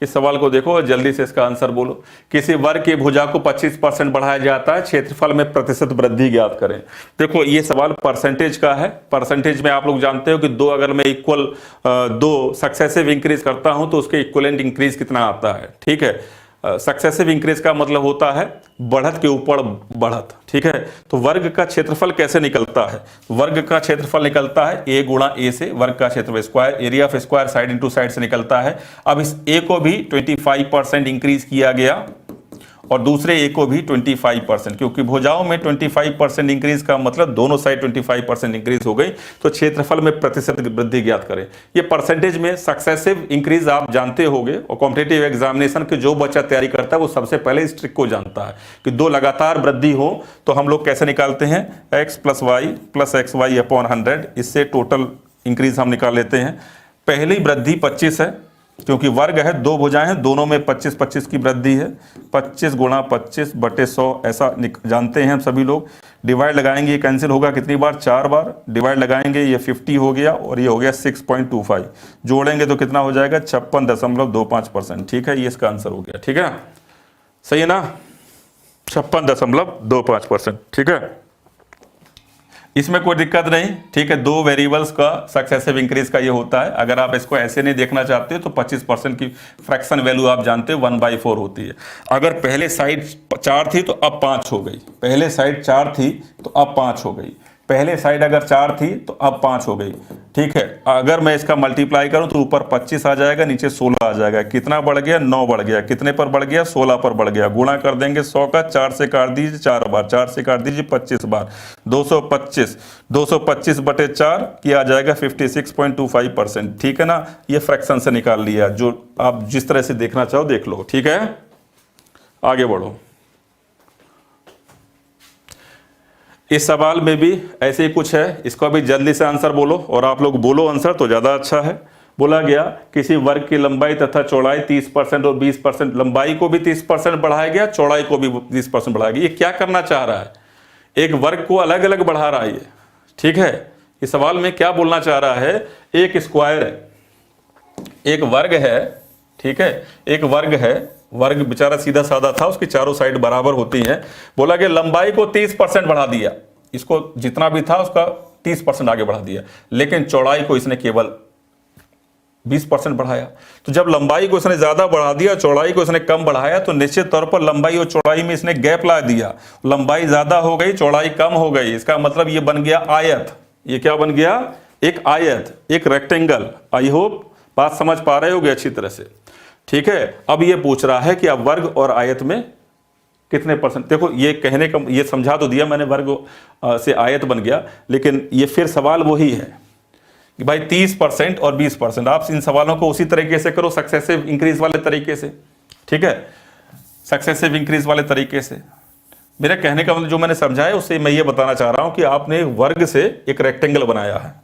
[SPEAKER 1] इस सवाल को देखो और जल्दी से इसका आंसर बोलो। किसी वर्ग की भुजा को 25% बढ़ाया जाता है, क्षेत्रफल में प्रतिशत वृद्धि ज्ञात करें। देखो ये सवाल परसेंटेज का है। परसेंटेज में आप लोग जानते हो कि दो, अगर मैं इक्वल 2 सक्सेसिव इंक्रीज करता हूं तो उसके इक्वलेंट इंक्रीज कितना आता है, ठीक है। सक्सेसिव इंक्रीज का मतलब होता है बढ़त के ऊपर बढ़त, ठीक है। तो वर्ग का क्षेत्रफल कैसे निकलता है, वर्ग का क्षेत्रफल निकलता है a गुणा a से, वर्ग का क्षेत्रफल square, area of square side into side से निकलता है। अब इस a को भी 25% इंक्रीज किया गया और दूसरे a को भी 25%, क्योंकि भुजाओं में 25% इंक्रीज का मतलब दोनों साइड 25% इंक्रीज हो गई, तो क्षेत्रफल में प्रतिशत वृद्धि ज्ञात करें। ये परसेंटेज में सक्सेसिव इंक्रीज आप जानते होंगे, और कॉम्पिटिटिव एग्जामिनेशन के जो बच्चा तैयारी करता है वो सबसे पहले इस ट्रिक को जानता है कि 2 लगातार वृद्धि हो तो हम लोग कैसे निकालते हैं, x + y + xy/100, इससे टोटल इंक्रीज हम निकाल लेते हैं। पहली वृद्धि 25 है, क्योंकि वर्ग है, 2 भुजाएं हैं, दोनों में 25-25 की वृद्धि है। 25 × 25/100 ऐसा जानते हैं हम सभी लोग। डिवाइड लगाएंगे, ये कैंसिल होगा कितनी बार, 4 बार। डिवाइड लगाएंगे, ये 50 हो गया और ये हो गया 6.25। जोड़ेंगे तो कितना हो जाएगा, 56.25%, ठीक है। ये इसका आंसर हो गया, ठीक है, सही है ना, 56.25%, ठीक है। इसमें कोई दिक्कत नहीं, ठीक है। 2 वेरिएबल्स का सक्सेसिव इंक्रीज का ये होता है। अगर आप इसको ऐसे नहीं देखना चाहते तो 25% की फ्रैक्शन वैल्यू आप जानते हो 1/4 होती है। अगर पहले साइड 4 थी तो अब 5 हो गई, पहले साइड 4 थी तो अब 5 हो गई, पहले साइड अगर 4 थी तो अब 5 हो गई, ठीक है। अगर मैं इसका मल्टीप्लाई करूं तो ऊपर 25 आ जाएगा, नीचे 16 आ जाएगा। कितना बढ़ गया, 9 बढ़ गया। कितने पर बढ़ गया, 16 पर बढ़ गया। गुणा कर देंगे 100 का, 4 से काट दीजिए 4 बार, 4 से काट दीजिए 25 बार, 225, 225/4 किया आ जाएगा 56.25%, ठीक है ना। ये फ्रैक्शन से निकाल लिया, जो आप जिस तरह से देखना चाहो देख लो, ठीक है। आगे बढ़ो। इस सवाल में भी ऐसे ही कुछ है, इसका भी जल्दी से आंसर बोलो, और आप लोग बोलो आंसर तो ज़्यादा अच्छा है। बोला गया किसी वर्ग की लंबाई तथा चौड़ाई 30% और 20%, लंबाई को भी 30% बढ़ाया गया, चौड़ाई को भी 30% बढ़ाया गया। ये क्या करना चाह रहा है, एक वर्ग को अलग अलग बढ़ा रहा है ये, ठीक है। इस सवाल में क्या बोलना चाह रहा है, एक स्क्वायर है, एक वर्ग है, ठीक है, एक वर्ग है, वर्ग बेचारा सीधा साधा था, उसकी चारों साइड बराबर होती हैं। बोला कि लंबाई को 30% बढ़ा दिया, इसको जितना भी था उसका 30% आगे बढ़ा दिया, लेकिन चौड़ाई को इसने केवल 20% बढ़ाया। तो जब लंबाई को इसने ज्यादा बढ़ा दिया, चौड़ाई को इसने कम बढ़ाया, तो निश्चित तौर पर लंबाई और चौड़ाई में इसने गैप ला दिया। लंबाई ज्यादा हो गई, चौड़ाई कम हो गई, इसका मतलब ये बन गया आयत। ये क्या बन गया, एक आयत, एक रेक्टेंगल। आई होप बात समझ पा रहे होगे अच्छी तरह से, ठीक है। अब ये पूछ रहा है कि अब वर्ग और आयत में कितने परसेंट, देखो ये कहने का ये समझा तो दिया मैंने, वर्ग से आयत बन गया, लेकिन ये फिर सवाल वही है कि भाई 30% और 20%। आप इन सवालों को उसी तरीके से करो, सक्सेसिव इंक्रीज वाले तरीके से, ठीक है, सक्सेसिव इंक्रीज वाले तरीके से। मेरा कहने का मतलब जो मैंने समझाया उससे मैं ये बताना चाह रहा हूं कि आपने वर्ग से एक रेक्टेंगल बनाया है,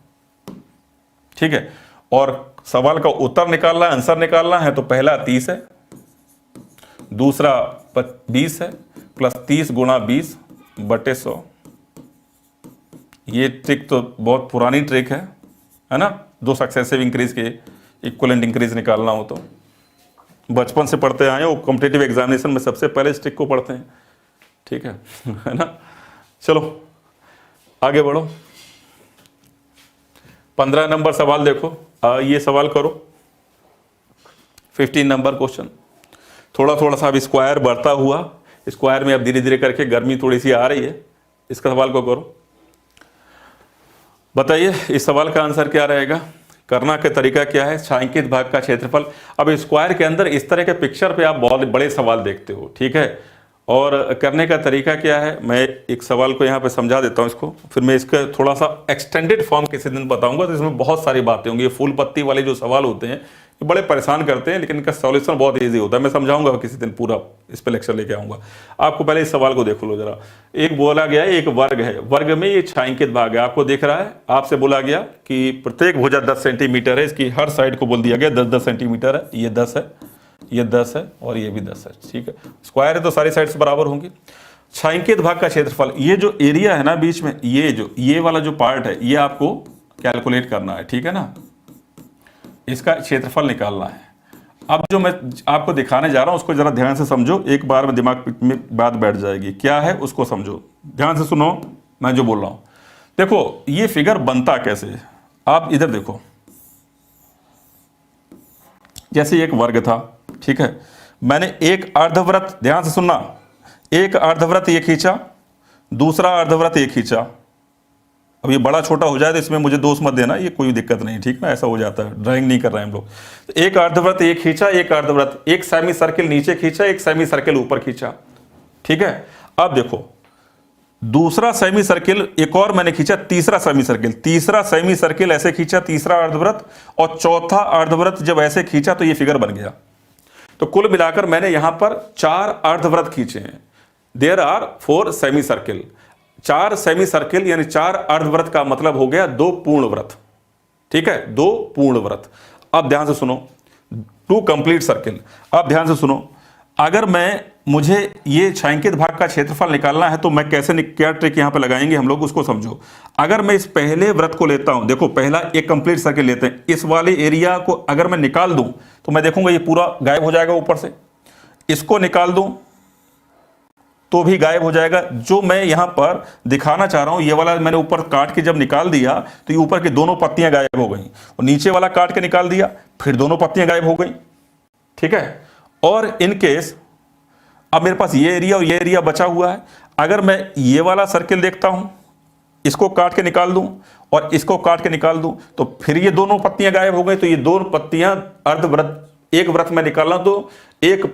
[SPEAKER 1] ठीक है, और सवाल का उत्तर निकालना है, आंसर निकालना है, तो पहला 30 है, दूसरा 20 है, प्लस 30 × 20/100। ये ट्रिक तो बहुत पुरानी ट्रिक है ना। 2 सक्सेसिव इंक्रीज के इक्वलेंट इंक्रीज निकालना हो तो बचपन से पढ़ते आए हो, कॉम्पिटिटिव एग्जामिनेशन में सबसे पहले इस ट्रिक को पढ़ते हैं, ठीक है ना। चलो आगे बढ़ो। 15 नंबर सवाल देखो, ये सवाल करो, 15 नंबर क्वेश्चन। थोड़ा थोड़ा सा अब स्क्वायर बढ़ता हुआ, स्क्वायर में अब धीरे धीरे करके गर्मी थोड़ी सी आ रही है। इसका सवाल को करो, बताइए इस सवाल का आंसर क्या रहेगा, करना का तरीका क्या है। छायांकित भाग का क्षेत्रफल। अब स्क्वायर के अंदर इस तरह के पिक्चर पे आप बहुत बड़े सवाल देखते हो, ठीक है, और करने का तरीका क्या है, मैं एक सवाल को यहाँ पे समझा देता हूँ इसको, फिर मैं इसका थोड़ा सा एक्सटेंडेड फॉर्म किसी दिन बताऊंगा, तो इसमें बहुत सारी बातें होंगी। ये फूल पत्ती वाले जो सवाल होते हैं ये बड़े परेशान करते हैं, लेकिन इनका सॉल्यूशन बहुत ईजी होता है। मैं समझाऊंगा किसी दिन, पूरा इस पर लेक्चर लेके आऊंगा। आपको पहले इस सवाल को देखो लो जरा। एक बोला गया है, एक वर्ग है, वर्ग में ये छायांकित भाग है, आपको दिख रहा है। आपसे बोला गया कि प्रत्येक भुजा 10 सेंटीमीटर है, इसकी हर साइड को बोल दिया गया 10-10 सेंटीमीटर है। ये 10 है, ये 10 है और ये भी 10 है, ठीक है। स्क्वायर है तो सारी साइड्स बराबर होंगी। छायांकित भाग का क्षेत्रफल, ये जो एरिया है ना बीच में, ये वाला जो पार्ट है, ये आपको कैलकुलेट करना है, ठीक है ना, इसका क्षेत्रफल निकालना है। अब जो मैं आपको दिखाने जा रहा हूं उसको जरा ध्यान से समझो, एक बार में दिमाग में बात बैठ जाएगी। क्या है उसको समझो, ध्यान से सुनो मैं जो बोल रहा हूं। देखो ये फिगर बनता कैसे है, आप इधर देखो, जैसे एक वर्ग था, ठीक है, मैंने एक अर्धवृत्त, ध्यान से सुनना, एक अर्धवृत्त ये खींचा, दूसरा अर्धवृत्त ये खींचा। अब ये बड़ा छोटा हो जाए तो इसमें मुझे दोष मत देना, ये कोई दिक्कत नहीं, ठीक ना, ऐसा हो जाता है, ड्राइंग नहीं कर रहे हैं हम लोग। तो एक अर्धवृत्त ये खींचा, एक अर्धवृत्त, एक सेमी सर्किल नीचे खींचा, एक सेमी सर्किल ऊपर खींचा, ठीक है। अब देखो दूसरा सेमी सर्किल एक और मैंने खींचा, तीसरा सेमी सर्किल, तीसरा सेमी सर्किल ऐसे खींचा, तीसरा अर्धवृत्त, और चौथा अर्धवृत्त जब ऐसे खींचा तो ये फिगर बन गया। तो कुल मिलाकर मैंने यहां पर 4 अर्धवृत्त खींचे हैं। There are 4 semicircle. 4 semicircle यानी 4 अर्धवृत्त का मतलब हो गया 2 पूर्ण वृत्त, ठीक है, 2 पूर्ण वृत्त। अब ध्यान से सुनो, 2 कंप्लीट सर्किल। अब ध्यान से सुनो, अगर मुझे ये छायांकित भाग का क्षेत्रफल निकालना है तो मैं कैसे, क्या ट्रिक यहां पे लगाएंगे हम लोग, उसको समझो। अगर मैं इस पहले वृत्त को लेता हूं, देखो पहला एक कंप्लीट सर्किल लेते हैं, इस वाले एरिया को अगर मैं निकाल दूं तो मैं देखूंगा ये पूरा गायब हो जाएगा ऊपर से। इसको निकाल दूं तो भी गायब हो जाएगा। जो मैं यहां पर दिखाना चाह रहा हूं, ये वाला मैंने ऊपर काट के जब निकाल दिया तो ये ऊपर की दोनों पत्तियां गायब हो गई, और नीचे वाला काट के निकाल दिया फिर दोनों पत्तियां गायब हो गई, ठीक है। और इन केस अब मेरे पास ये एरिया और ये एरिया बचा हुआ है। अगर मैं ये वाला सर्किल देखता हूं, इसको काट के निकाल दूं और इसको काट के निकाल दूं तो फिर ये दोनों पत्तियां गायब हो गई। तो ये दोनों पत्तियां अर्धवृत्त, एक वृत्त में निकालना तो एक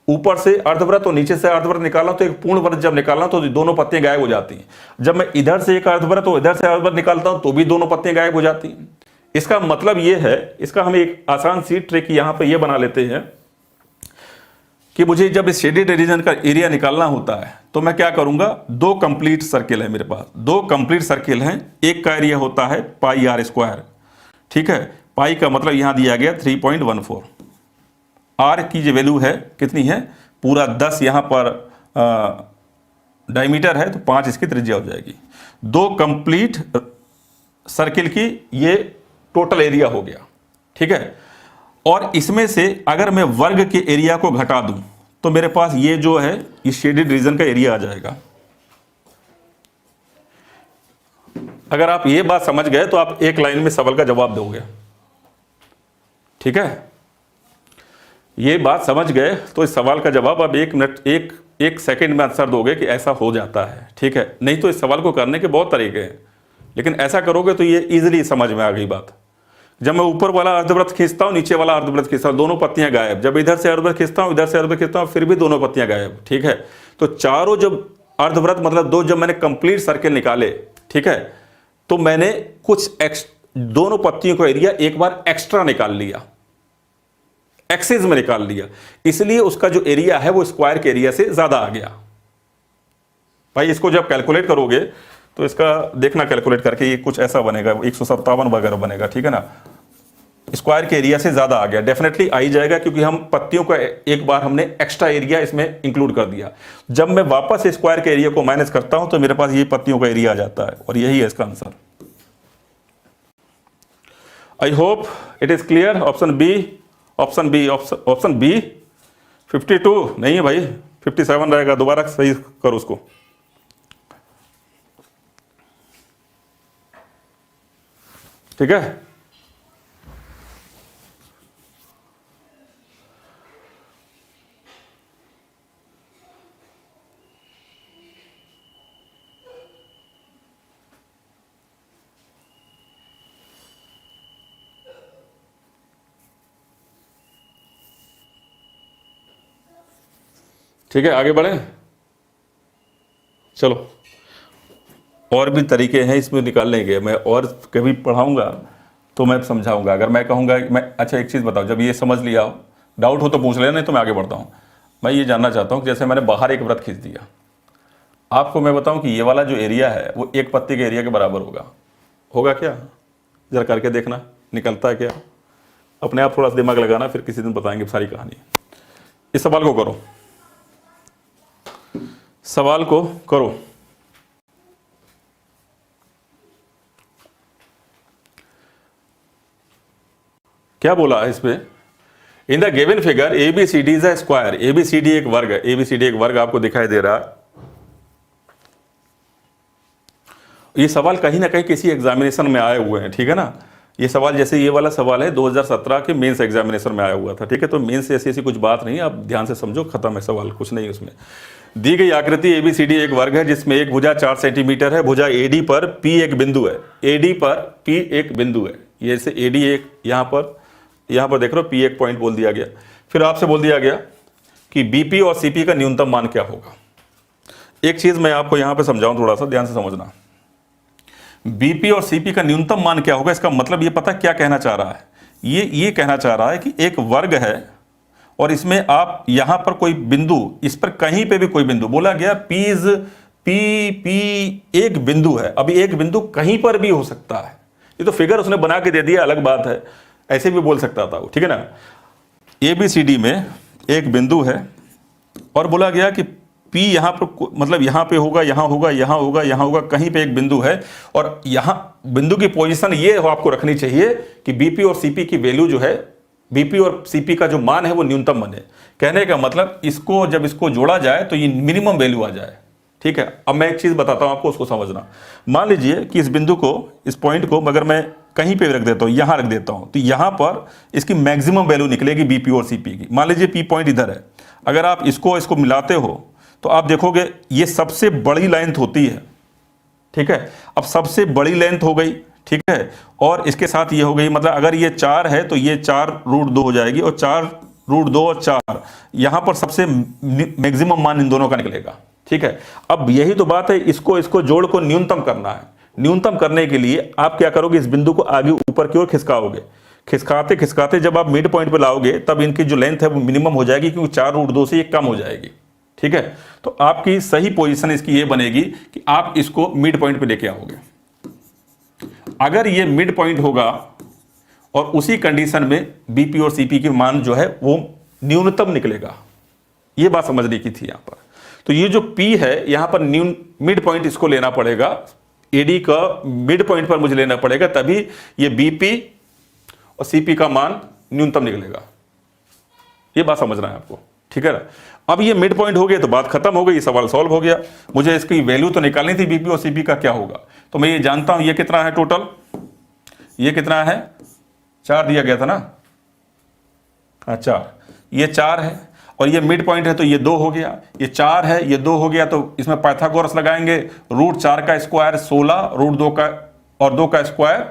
[SPEAKER 1] ऊपर से अर्धवृत्त और नीचे से अर्धवृत्त निकालना तो एक पूर्ण वृत्त जब निकालना तो दोनों पत्तियां गायब हो जाती हैं। जब मैं इधर से एक अर्धवृत्त और इधर से अर्धवृत्त निकालता हूं तो भी दोनों पत्तियां गायब हो जाती हैं। इसका मतलब ये है, इसका हम एक आसान सी ट्रिक यहां पर यह बना लेते हैं कि मुझे जब इस शेडेड रीजन का एरिया निकालना होता है तो मैं क्या करूंगा, 2 कंप्लीट सर्किल है मेरे पास, 2 कंप्लीट सर्किल हैं। एक का एरिया होता है पाई आर स्क्वायर, ठीक है। पाई का मतलब यहां दिया गया 3.14। आर की जो वैल्यू है कितनी है, पूरा 10 यहां पर डायमीटर है तो 5 इसकी त्रिज्या हो जाएगी। 2 कंप्लीट सर्किल की ये टोटल एरिया हो गया, ठीक है। और इसमें से अगर मैं वर्ग के एरिया को घटा दूं तो मेरे पास ये जो है ये शेडेड रीजन का एरिया आ जाएगा। अगर आप ये बात समझ गए तो आप एक लाइन में सवाल का जवाब दोगे, ठीक है। ये बात समझ गए तो इस सवाल का जवाब आप 1 मिनट, एक सेकंड में आंसर दोगे कि ऐसा हो जाता है, ठीक है। नहीं तो इस सवाल को करने के बहुत तरीके हैं, लेकिन ऐसा करोगे तो ये इजीली समझ में आ गई बात। जब मैं ऊपर वाला अर्धवृत्त खींचता हूं, नीचे वाला अर्धवृत्त खींचता हूं, दोनों पत्तियां गायब। जब इधर से अर्धवृत्त खींचता हूं, इधर से अर्धवृत्त खींचता हूं, फिर भी दोनों पत्तियां गायब, ठीक है। तो चारों जब अर्धवृत्त मतलब 2 जब मैंने कंप्लीट सर्किल निकाले, ठीक है, तो मैंने कुछ दोनों पत्तियों का एरिया एक बार एक्स्ट्रा निकाल लिया, एक्सिस में निकाल लिया, इसलिए उसका जो एरिया है वो स्क्वायर के एरिया से ज्यादा आ गया। भाई इसको जब कैलकुलेट करोगे तो इसका देखना कैलकुलेट करके ये कुछ ऐसा बनेगा, 157 वगैरह बनेगा, ठीक है ना। स्क्वायर के एरिया से ज्यादा आ गया, डेफिनेटली आ ही जाएगा क्योंकि हम पत्तियों का एक बार हमने एक्स्ट्रा एरिया इसमें इंक्लूड कर दिया। जब मैं वापस स्क्वायर के एरिया को माइनस करता हूं तो मेरे पास ये पत्तियों का एरिया आ जाता है, और यही है इसका answer. I hope it is clear. Option B, option B, option B 52 नहीं है भाई, 57 रहेगा। दोबारा सही करो उसको। ठीक है, ठीक है, आगे बढ़ें। चलो, और भी तरीके हैं इसमें निकालने के, मैं और कभी पढ़ाऊंगा तो मैं समझाऊंगा। अगर मैं कहूँगा मैं, अच्छा एक चीज़ बताओ, जब ये समझ लिया हो, डाउट हो तो पूछ लेना, नहीं तो मैं आगे बढ़ता हूँ। मैं ये जानना चाहता हूँ कि जैसे मैंने बाहर एक वृत्त खींच दिया, आपको मैं बताऊँ कि ये वाला जो एरिया है वो एक पत्ती के एरिया के बराबर होगा क्या? जरा करके देखना निकलता है क्या। अपने आप थोड़ा सा दिमाग लगाना, फिर किसी दिन बताएंगे सारी कहानी। इस सवाल को करो, सवाल को करो। क्या बोला है इस पे? In the given figure ABCD is a square. ABCD एक वर्ग है, ABCD एक वर्ग आपको दिखाई दे रहा है। ये सवाल कहीं ना कहीं किसी एग्जामिनेशन में आए हुए हैं, ठीक है ना। ये सवाल जैसे ये वाला सवाल है 2017 के मेंस एग्जामिनेशन में आया हुआ था, ठीक है। तो मेंस से ऐसी कुछ बात नहीं है, आप ध्यान से समझो, खत्म है सवाल, कुछ नहीं उसमें। दी गई आकृति ABCD एक वर्ग है जिसमें एक भुजा 4 सेंटीमीटर है। भुजा AD पर P एक बिंदु है, AD पर P एक बिंदु है। ये से AD एक यहाँ पर देख रहे हो, P एक पॉइंट बोल दिया गया। फिर आपसे बोल दिया गया कि BP और CP का न्यूनतम मान क्या होगा। एक चीज मैं आपको यहाँ पे समझाऊं, थोड़ा सा ध्यान से समझना। BP और CP का न्यूनतम मान क्या होगा, इसका मतलब ये पता क्या कहना चाह रहा है। ये कहना चाह रहा है कि एक वर्ग है और इसमें आप यहां पर कोई बिंदु, इस पर कहीं पे भी कोई बिंदु बोला गया, P एक बिंदु है। अभी एक बिंदु कहीं पर भी हो सकता है, ये तो फिगर उसने बना के दे दिया, अलग बात है, ऐसे भी बोल सकता था वो, ठीक है ना। ABCD में एक बिंदु है और बोला गया कि P यहां पर, मतलब यहां पे होगा, यहां होगा, यहां होगा, यहां होगा, कहीं पे एक बिंदु है। और यहां बिंदु की पोजीशन ये आपको रखनी चाहिए कि BP और CP की वैल्यू जो है, BP और CP का जो मान है वो न्यूनतम बने। कहने का मतलब इसको जब इसको जोड़ा जाए तो ये मिनिमम वैल्यू आ जाए, ठीक है। अब मैं एक चीज बताता हूं आपको, उसको समझना। मान लीजिए कि इस बिंदु को, इस पॉइंट को अगर मैं कहीं पे रख देता हूं, यहां रख देता हूं, तो यहां पर इसकी मैक्सिमम वैल्यू निकलेगी BP और CP की। मान लीजिए P पॉइंट इधर है, अगर आप इसको मिलाते हो तो आप देखोगे ये सबसे बड़ी लेंथ होती है, ठीक है। अब सबसे बड़ी लेंथ हो गई, ठीक है, और इसके साथ ये हो गई, मतलब अगर ये 4 है तो ये 4√2 हो जाएगी, और 4√2 और 4 यहां पर सबसे मैक्सिमम मान इन दोनों का निकलेगा, ठीक है। अब यही तो बात है, इसको जोड़ को न्यूनतम करना है। न्यूनतम करने के लिए आप क्या करोगे, इस बिंदु को आगे ऊपर की ओर खिसकाओगे। खिसकाते खिसकाते जब आप मिड पॉइंट पे लाओगे तब इनकी जो लेंथ है वो मिनिमम हो जाएगी, क्योंकि 4√2 से ये कम हो जाएगी, ठीक है। तो आपकी सही पोजीशन इसकी ये बनेगी कि आप इसको मिड पॉइंट पे लेके आओगे। अगर ये मिड पॉइंट होगा और उसी कंडीशन में BP और CP की मान जो है वो न्यूनतम निकलेगा, ये बात समझने की थी यहां पर। तो ये जो P है यहां पर मिड पॉइंट इसको लेना पड़ेगा, AD का मिड पॉइंट पर मुझे लेना पड़ेगा, तभी ये BP और CP का मान न्यूनतम निकलेगा। ये बात समझना है आपको, ठीक है ना। अब ये मिड पॉइंट हो गया तो बात खत्म हो गई, ये सवाल सॉल्व हो गया। मुझे इसकी वैल्यू तो निकालनी थी BP और CP का क्या होगा, तो मैं ये जानता हूं ये कितना है टोटल, ये कितना है, 4 दिया गया था ना, हाँ 4, ये 4 है, और ये मिड पॉइंट है तो ये 2 हो गया, ये 4 है, ये 2 हो गया, तो इसमें पाइथागोरस लगाएंगे, √4 का स्क्वायर 16, √2 का और 2 का स्क्वायर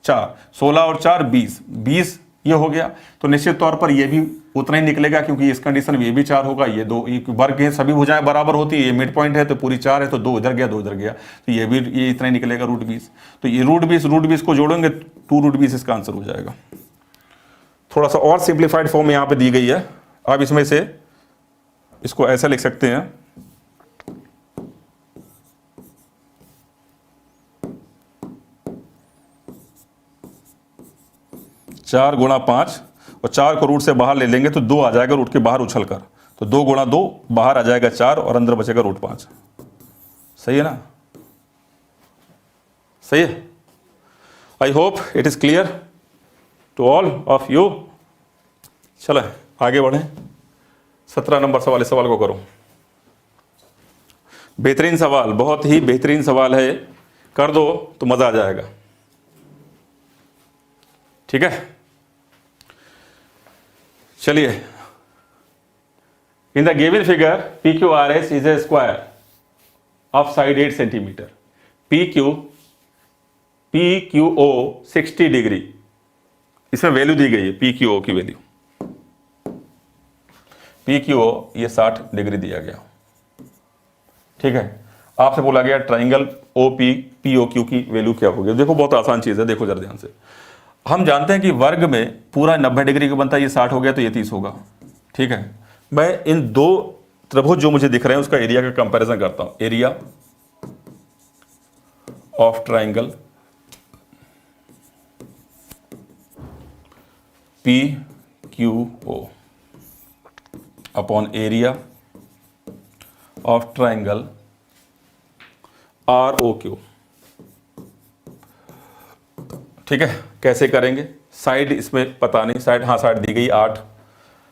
[SPEAKER 1] 4, 16 और 4 20 ये हो गया। तो निश्चित तौर पर ये भी उतना ही निकलेगा, क्योंकि इस कंडीशन में ये भी 4 होगा, ये 2 वर्ग है, सभी भुजाएं बराबर होती है, ये मिड पॉइंट है तो पूरी 4 है, तो 2 इधर गया 2 इधर गया, तो ये भी ये इतना ही निकलेगा √20। तो ये √20 को जोड़ेंगे 2√20 इसका आंसर हो जाएगा। थोड़ा सा और सिंप्लीफाइड फॉर्म यहाँ पे दी गई है, आप इसमें से इसको ऐसा लिख सकते हैं, चार गुणा 5, और 4 को रूट से बाहर ले लेंगे तो 2 आ जाएगा रूट के बाहर उछल कर, तो 2 गुणा 2 बाहर आ जाएगा 4 और अंदर बचेगा √5। सही है ना, सही है। I hope it is clear to all of you. चलो आगे बढ़े, 17 नंबर सवाल, इस सवाल को करो। बेहतरीन सवाल, बहुत ही बेहतरीन सवाल है, कर दो तो मजा आ जाएगा, ठीक है। चलिए, in the given figure PQRS is a square of side 8 centimetre, PQO 60 degree, इसमें वैल्यू दी गई है PQO की वैल्यू। पी क्यू ओ ये 60 डिग्री दिया गया, ठीक है। आपसे बोला गया triangle O P P O Q की वैल्यू क्या होगी। देखो बहुत आसान चीज़ है, देखो जरा ध्यान से। हम जानते हैं कि वर्ग में पूरा 90 डिग्री का बनता है, ये 60 हो गया तो ये 30 होगा, ठीक है। मैं इन दो त्रिभुज जो मुझे दिख रहे हैं उसका एरिया का कंपैरिजन करता हूं। Area of triangle P Q O upon area of triangle R O Q, ठीक है। कैसे करेंगे? साइड इसमें पता नहीं, साइड, हाँ साइड दी गई 8,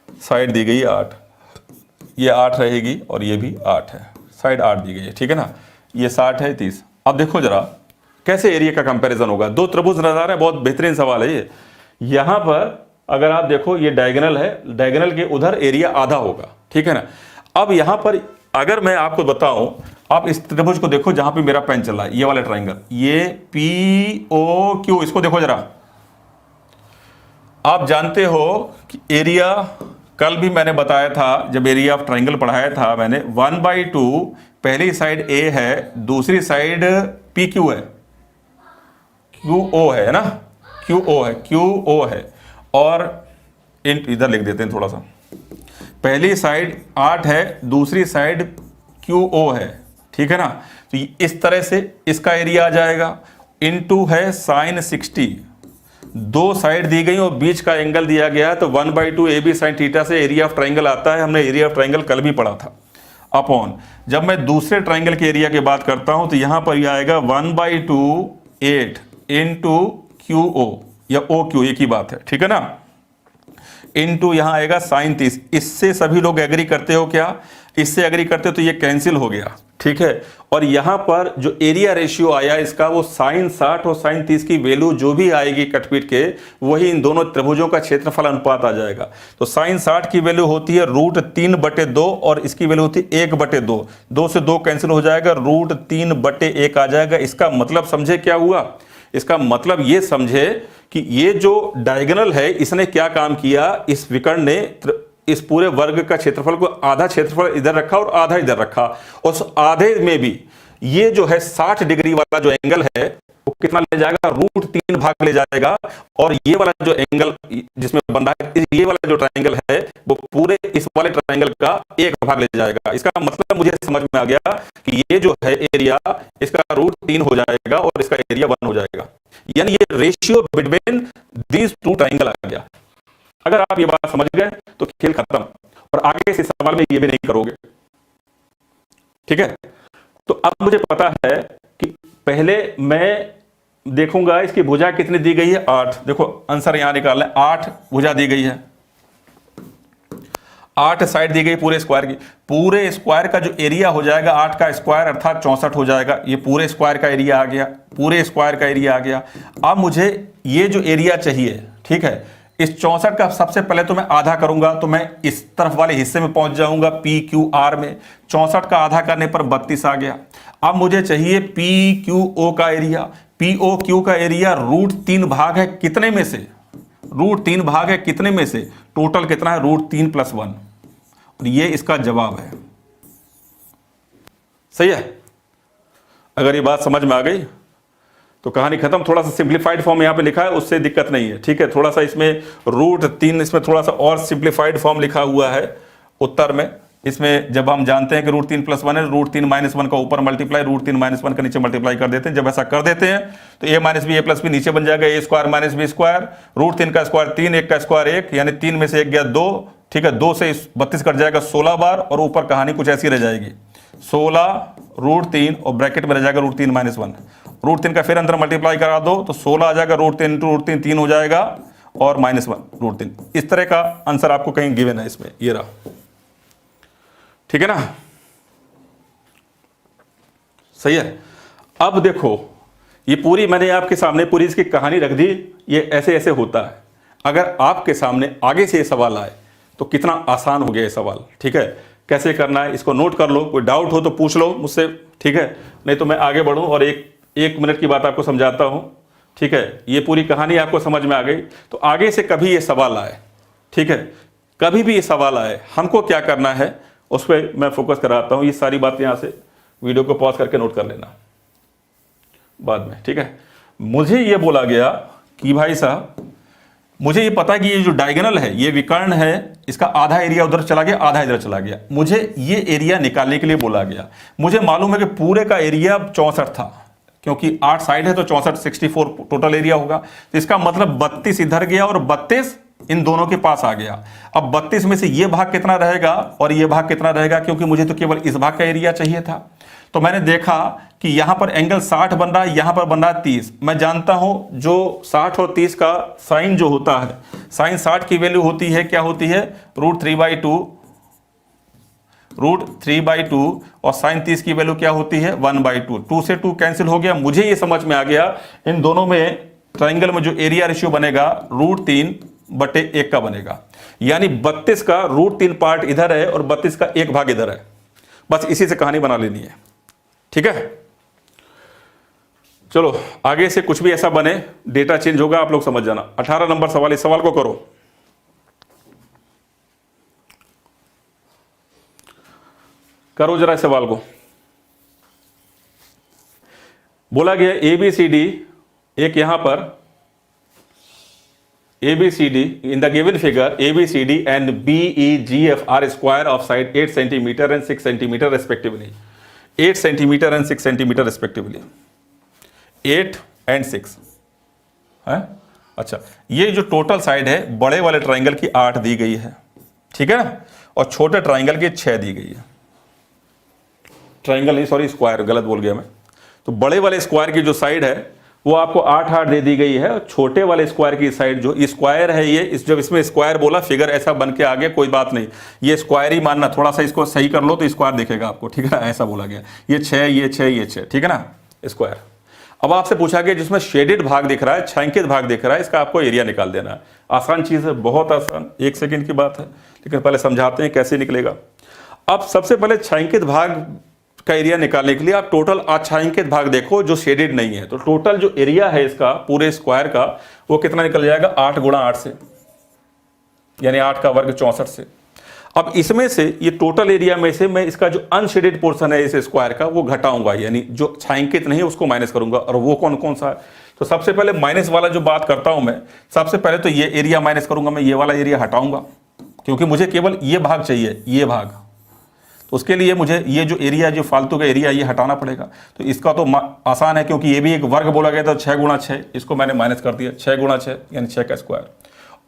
[SPEAKER 1] साइड दी गई 8, ये 8 रहेगी और ये भी 8 है, साइड 8 दी गई है, ठीक है ना। ये 60 है 30। अब देखो जरा कैसे एरिया का कंपैरिजन होगा। दो त्रिभुज नजर आ रहे हैं, बहुत बेहतरीन सवाल है ये। यहां पर अगर आप देखो ये डायगोनल है, डायगोनल के उधर एरिया आधा होगा, ठीक है ना। अब यहां पर अगर मैं आपको बताऊं, आप इस त्रिभुज को देखो जहां पे मेरा पेन चल रहा है, ये वाला ट्राइंगल, ये पी ओ क्यू, इसको देखो जरा। आप जानते हो कि एरिया, कल भी मैंने बताया था जब एरिया ऑफ ट्राइंगल पढ़ाया था मैंने, 1/2 पहली साइड ए है, दूसरी साइड पी क्यू है, क्यू ओ है ना, क्यू ओ है, क्यू ओ है। और इधर लिख देते हैं थोड़ा सा, पहली साइड 8 है, दूसरी साइड क्यू ओ है, ठीक है ना। तो इस तरह से इसका एरिया आ जाएगा, इनटू है साइन 60, दो साइड दी गई और बीच का एंगल दिया गया है, तो 1/2 ए बी साइन थीटा से एरिया ऑफ ट्राइंगल आता है। हमने एरिया ऑफ ट्राइंगल कल भी पढ़ा था। अपॉन जब मैं दूसरे ट्राइंगल के एरिया की बात करता हूं तो यहां पर यह आएगा 1/2 8 इनटू क्यू ओ या ओ क्यू, एक ही बात है, ठीक है ना। इनटू यहां आएगा साइन 30। इससे सभी लोग एग्री करते हो क्या? इससे एग्री करते हो तो ये कैंसिल हो गया, ठीक है। और यहां पर जो एरिया रेशियो आया इसका, वो साइन 60 और साइन 30 की वैल्यू जो भी आएगी कटपीट के, वही इन दोनों त्रिभुजों का क्षेत्रफल अनुपात आ जाएगा। तो साइन 60 की वैल्यू होती है √3/2 और इसकी वैल्यू होती है 1/2। 2 से 2 कैंसिल हो जाएगा, √3/1 आ जाएगा। इसका मतलब समझे क्या हुआ? इसका मतलब ये समझे कि ये जो डायगोनल है इसने क्या काम किया, इस विकर्ण ने इस पूरे वर्ग का क्षेत्रफल को, आधा क्षेत्रफल इधर रखा और आधा इधर रखा। उस आधे में भी ये जो है 60 डिग्री वाला जो एंगल है वो कितना ले जाएगा? √3 भाग ले जाएगा। और ये वाला जो एंगल जिसमें बन रहा है, ये वाला जो ट्राइंगल है वो पूरे इस वाले ट्राइंगल का 1 भाग ले जाएगा। इसका मतलब मुझे समझ में आ गया कि ये जो है एरिया, इसका √3 हो जाएगा और इसका एरिया 1 हो जाएगा। यानी ये ratio between these two triangle आ गया। अगर आप ये बात समझ गए तो खेल खत्म, और आगे से सवाल में ये भी नहीं करोगे, ठीक है। तो अब मुझे पता है कि पहले मैं देखूंगा इसकी भुजा कितनी दी गई है, 8। देखो आंसर यहां निकालना है, 8 भुजा दी गई है, 8 साइड दी गई पूरे स्क्वायर की। पूरे स्क्वायर का जो एरिया हो जाएगा 8 का स्क्वायर अर्थात 64 हो जाएगा। ये पूरे स्क्वायर का एरिया आ गया, पूरे स्क्वायर का एरिया आ गया। अब मुझे ये जो एरिया चाहिए, ठीक है, इस 64 का सबसे पहले तो मैं आधा करूंगा, तो मैं इस तरफ वाले हिस्से में पहुंच जाऊंगा पी क्यू आर में। 64 का आधा करने पर 32 आ गया। अब मुझे चाहिए पी क्यू ओ का एरिया। पी ओ क्यू का एरिया √3 भाग है कितने में से? √3 भाग है कितने में से? टोटल कितना है? √3 + 1। और ये इसका जवाब है। सही है? अगर ये बात समझ में आ गई तो कहानी खत्म। थोड़ा सा सिंप्लीफाइड फॉर्म यहां पे लिखा है, उससे दिक्कत नहीं है, ठीक है। थोड़ा सा इसमें √3, इसमें थोड़ा सा और सिंप्लीफाइड फॉर्म लिखा हुआ है उत्तर में। इसमें जब हम जानते हैं कि √3 + 1 है, √3 - 1 का ऊपर मल्टीप्लाई, √3 - 1 का नीचे मल्टीप्लाई कर देते हैं। जब ऐसा कर देते हैं तो a - b a + b नीचे बन जाएगा, a² - b²। √3 का स्क्वायर 3, 1 का स्क्वायर 1, यानी 3 में से 1 गया 2, ठीक है। 2 से 32 कट जाएगा 16 बार, और ऊपर कहानी कुछ ऐसी रह जाएगी, 16 √3 और ब्रैकेट में रह जाएगा √3 - 1। √3 का फिर अंदर मल्टीप्लाई करा दो तो 16 आ जाएगा, √3 × √3 3 हो जाएगा, और -1 √3। इस तरह का आंसर आपको कहीं गिवन है इसमें, ये रहा, ठीक है ना। सही है। अब देखो ये पूरी मैंने आपके सामने पूरी इसकी कहानी रख दी। ये ऐसे ऐसे होता है। अगर आपके सामने आगे से ये सवाल आए तो कितना आसान हो गया ये सवाल, ठीक है। कैसे करना है इसको नोट कर लो, कोई डाउट हो तो पूछ लो मुझसे, ठीक है। नहीं तो मैं आगे बढ़ूं और एक मिनट की बात आपको समझाता हूं, ठीक है। ये पूरी कहानी आपको समझ में आ गई तो आगे से कभी ये सवाल आए, ठीक है, कभी भी ये सवाल आए हमको क्या करना है उस पर मैं फोकस कराता हूं। ये सारी बातें यहां से वीडियो को पॉज करके नोट कर लेना बाद में, ठीक है। मुझे ये बोला गया कि भाई साहब मुझे ये पता है कि ये जो डायगोनल है, ये विकर्ण है, इसका आधा एरिया उधर चला गया, आधा इधर चला गया। मुझे ये एरिया निकालने के लिए बोला गया। मुझे मालूम है कि पूरे का एरिया 64 था, क्योंकि 8 साइड है तो 64 64 टोटल एरिया होगा। तो इसका मतलब 32 इधर गया और 32 इन दोनों के पास आ गया। अब 32 में से ये भाग कितना रहेगा और ये भाग कितना रहेगा, क्योंकि मुझे तो केवल इस भाग का एरिया चाहिए था। तो मैंने देखा कि यहां पर एंगल 60 बन रहा है, यहां पर बन रहा है 30। मैं जानता हूं जो 60 और 30 का साइन जो होता है, साइन 60 की वैल्यू होती है, क्या होती है, √3/2, √3/2, और साइन 30 की वैल्यू क्या होती है, 1/2। 2 से 2 कैंसिल हो गया। मुझे ये समझ में आ गया इन दोनों में ट्राइंगल में जो एरिया रेशियो बनेगा √3/1 का बनेगा। यानी 32 का √3 पार्ट इधर है और 32 का 1 भाग इधर है। बस इसी से कहानी बना लेनी है, ठीक है। चलो आगे से कुछ भी ऐसा बने, डेटा चेंज होगा, आप लोग समझ जाना। 18 नंबर सवाल, इस सवाल को करो। करो जरा इस सवाल को। बोला गया ABCD, एक यहां पर ABCD in the given figure ABCD and BEGF are square of side 8 centimeter and 6 centimeter respectively. 8 centimeter and 6 centimeter respectively. 8 and 6 है। अच्छा, ये जो टोटल साइड है बड़े वाले ट्राइंगल की 8 दी गई है, ठीक है ना, और छोटे ट्राइंगल की 6 दी गई है। ट्राइंगल नहीं, सॉरी स्क्वायर, गलत बोल गया मैं। तो बड़े वाले स्क्वायर की जो साइड है वो आपको 8 दे दी गई है, और छोटे वाले स्क्वायर की साइड जो स्क्वायर है ये, जब इसमें स्क्वायर बोला फिगर ऐसा बन के आ गया, कोई बात नहीं, ये स्क्वायर ही मानना, थोड़ा सा इसको सही कर लो तो स्क्वायर दिखेगा आपको, ठीक है ना, ऐसा बोला गया। ये 6, ये 6, ये 6, ठीक है ना, स्क्वायर। अब आपसे पूछा गया जिसमें शेडेड भाग दिख रहा है, छायांकित भाग दिख रहा है, इसका आपको एरिया निकाल देना है। आसान चीज है, बहुत आसान, 1 सेकेंड की बात है, लेकिन पहले समझाते हैं कैसे निकलेगा। अब सबसे पहले छायांकित भाग का एरिया निकालने के लिए आप टोटल अछायांकित भाग देखो जो शेडेड नहीं है। तो टोटल जो एरिया है इसका पूरे स्क्वायर का वो कितना निकल जाएगा, 8 × 8 से, यानी 8 का वर्ग 64 से। अब इसमें से ये टोटल एरिया में से मैं इसका जो अनशेडेड पोर्शन है इस स्क्वायर का वो घटाऊंगा, यानी जो छायांकित नहीं है उसको माइनस करूंगा। और वो कौन कौन सा है, तो सबसे पहले माइनस वाला जो बात करता हूं मैं, सबसे पहले तो ये एरिया माइनस करूंगा, मैं ये वाला एरिया हटाऊंगा, क्योंकि मुझे केवल ये भाग चाहिए, ये भाग। तो उसके लिए मुझे ये जो एरिया, जो फालतू का एरिया, ये हटाना पड़ेगा। तो इसका तो आसान है, क्योंकि ये भी एक वर्ग बोला गया था, 6 × 6, इसको मैंने माइनस कर दिया, 6 × 6 यानी 6 का स्क्वायर।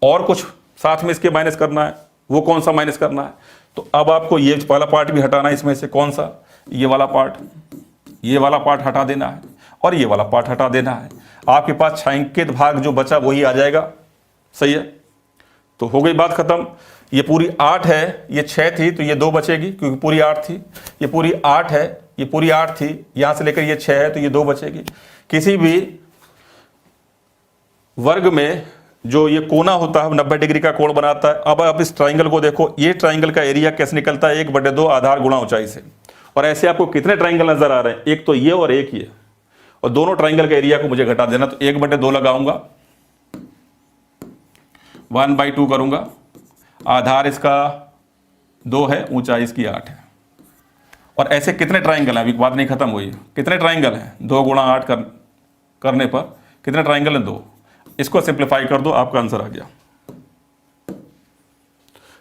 [SPEAKER 1] और कुछ साथ में इसके माइनस करना है, वो कौन सा माइनस करना है, तो अब आपको ये वाला पार्ट भी हटाना है इसमें से। कौन सा, ये वाला पार्ट, ये वाला पार्ट हटा देना है, और ये वाला पार्ट हटा देना है। आपके पास छायांकित भाग जो बचा वही आ जाएगा, सही है। तो हो गई बात खत्म। ये पूरी 8 है, ये 6 थी तो ये 2 बचेगी, क्योंकि पूरी 8 थी। ये पूरी 8 है, ये पूरी 8 थी, यहां से लेकर ये 6 है तो ये 2 बचेगी। किसी भी वर्ग में जो ये कोना होता है 90 डिग्री का कोण बनाता है। अब आप इस ट्राइंगल को देखो, ये ट्राइंगल का एरिया कैसे निकलता है, 1/2 आधार गुणा ऊंचाई से। और ऐसे आपको कितने ट्राइंगल नजर आ रहे हैं, एक तो ये और एक ये, और दोनों ट्राइंगल का एरिया को मुझे घटा देना। तो 1/2 लगाऊंगा, 1/2 करूंगा, आधार इसका 2 है, ऊंचाई इसकी 8 है। और ऐसे कितने ट्राइंगल हैं, अभी बात नहीं खत्म हुई, कितने ट्राइंगल हैं, 2 × 8 करने पर कितने ट्राइंगल हैं, 2। इसको सिंप्लीफाई कर दो, आपका आंसर आ गया।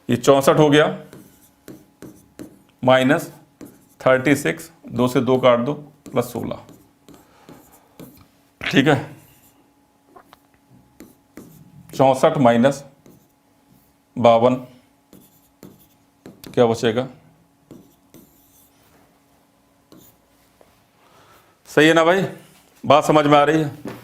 [SPEAKER 1] ये 64 हो गया, माइनस 36, 2 से 2 काट दो, प्लस 16, ठीक है। 64 माइनस 52 क्या बचेगा, सही है ना भाई, बात समझ में आ रही है।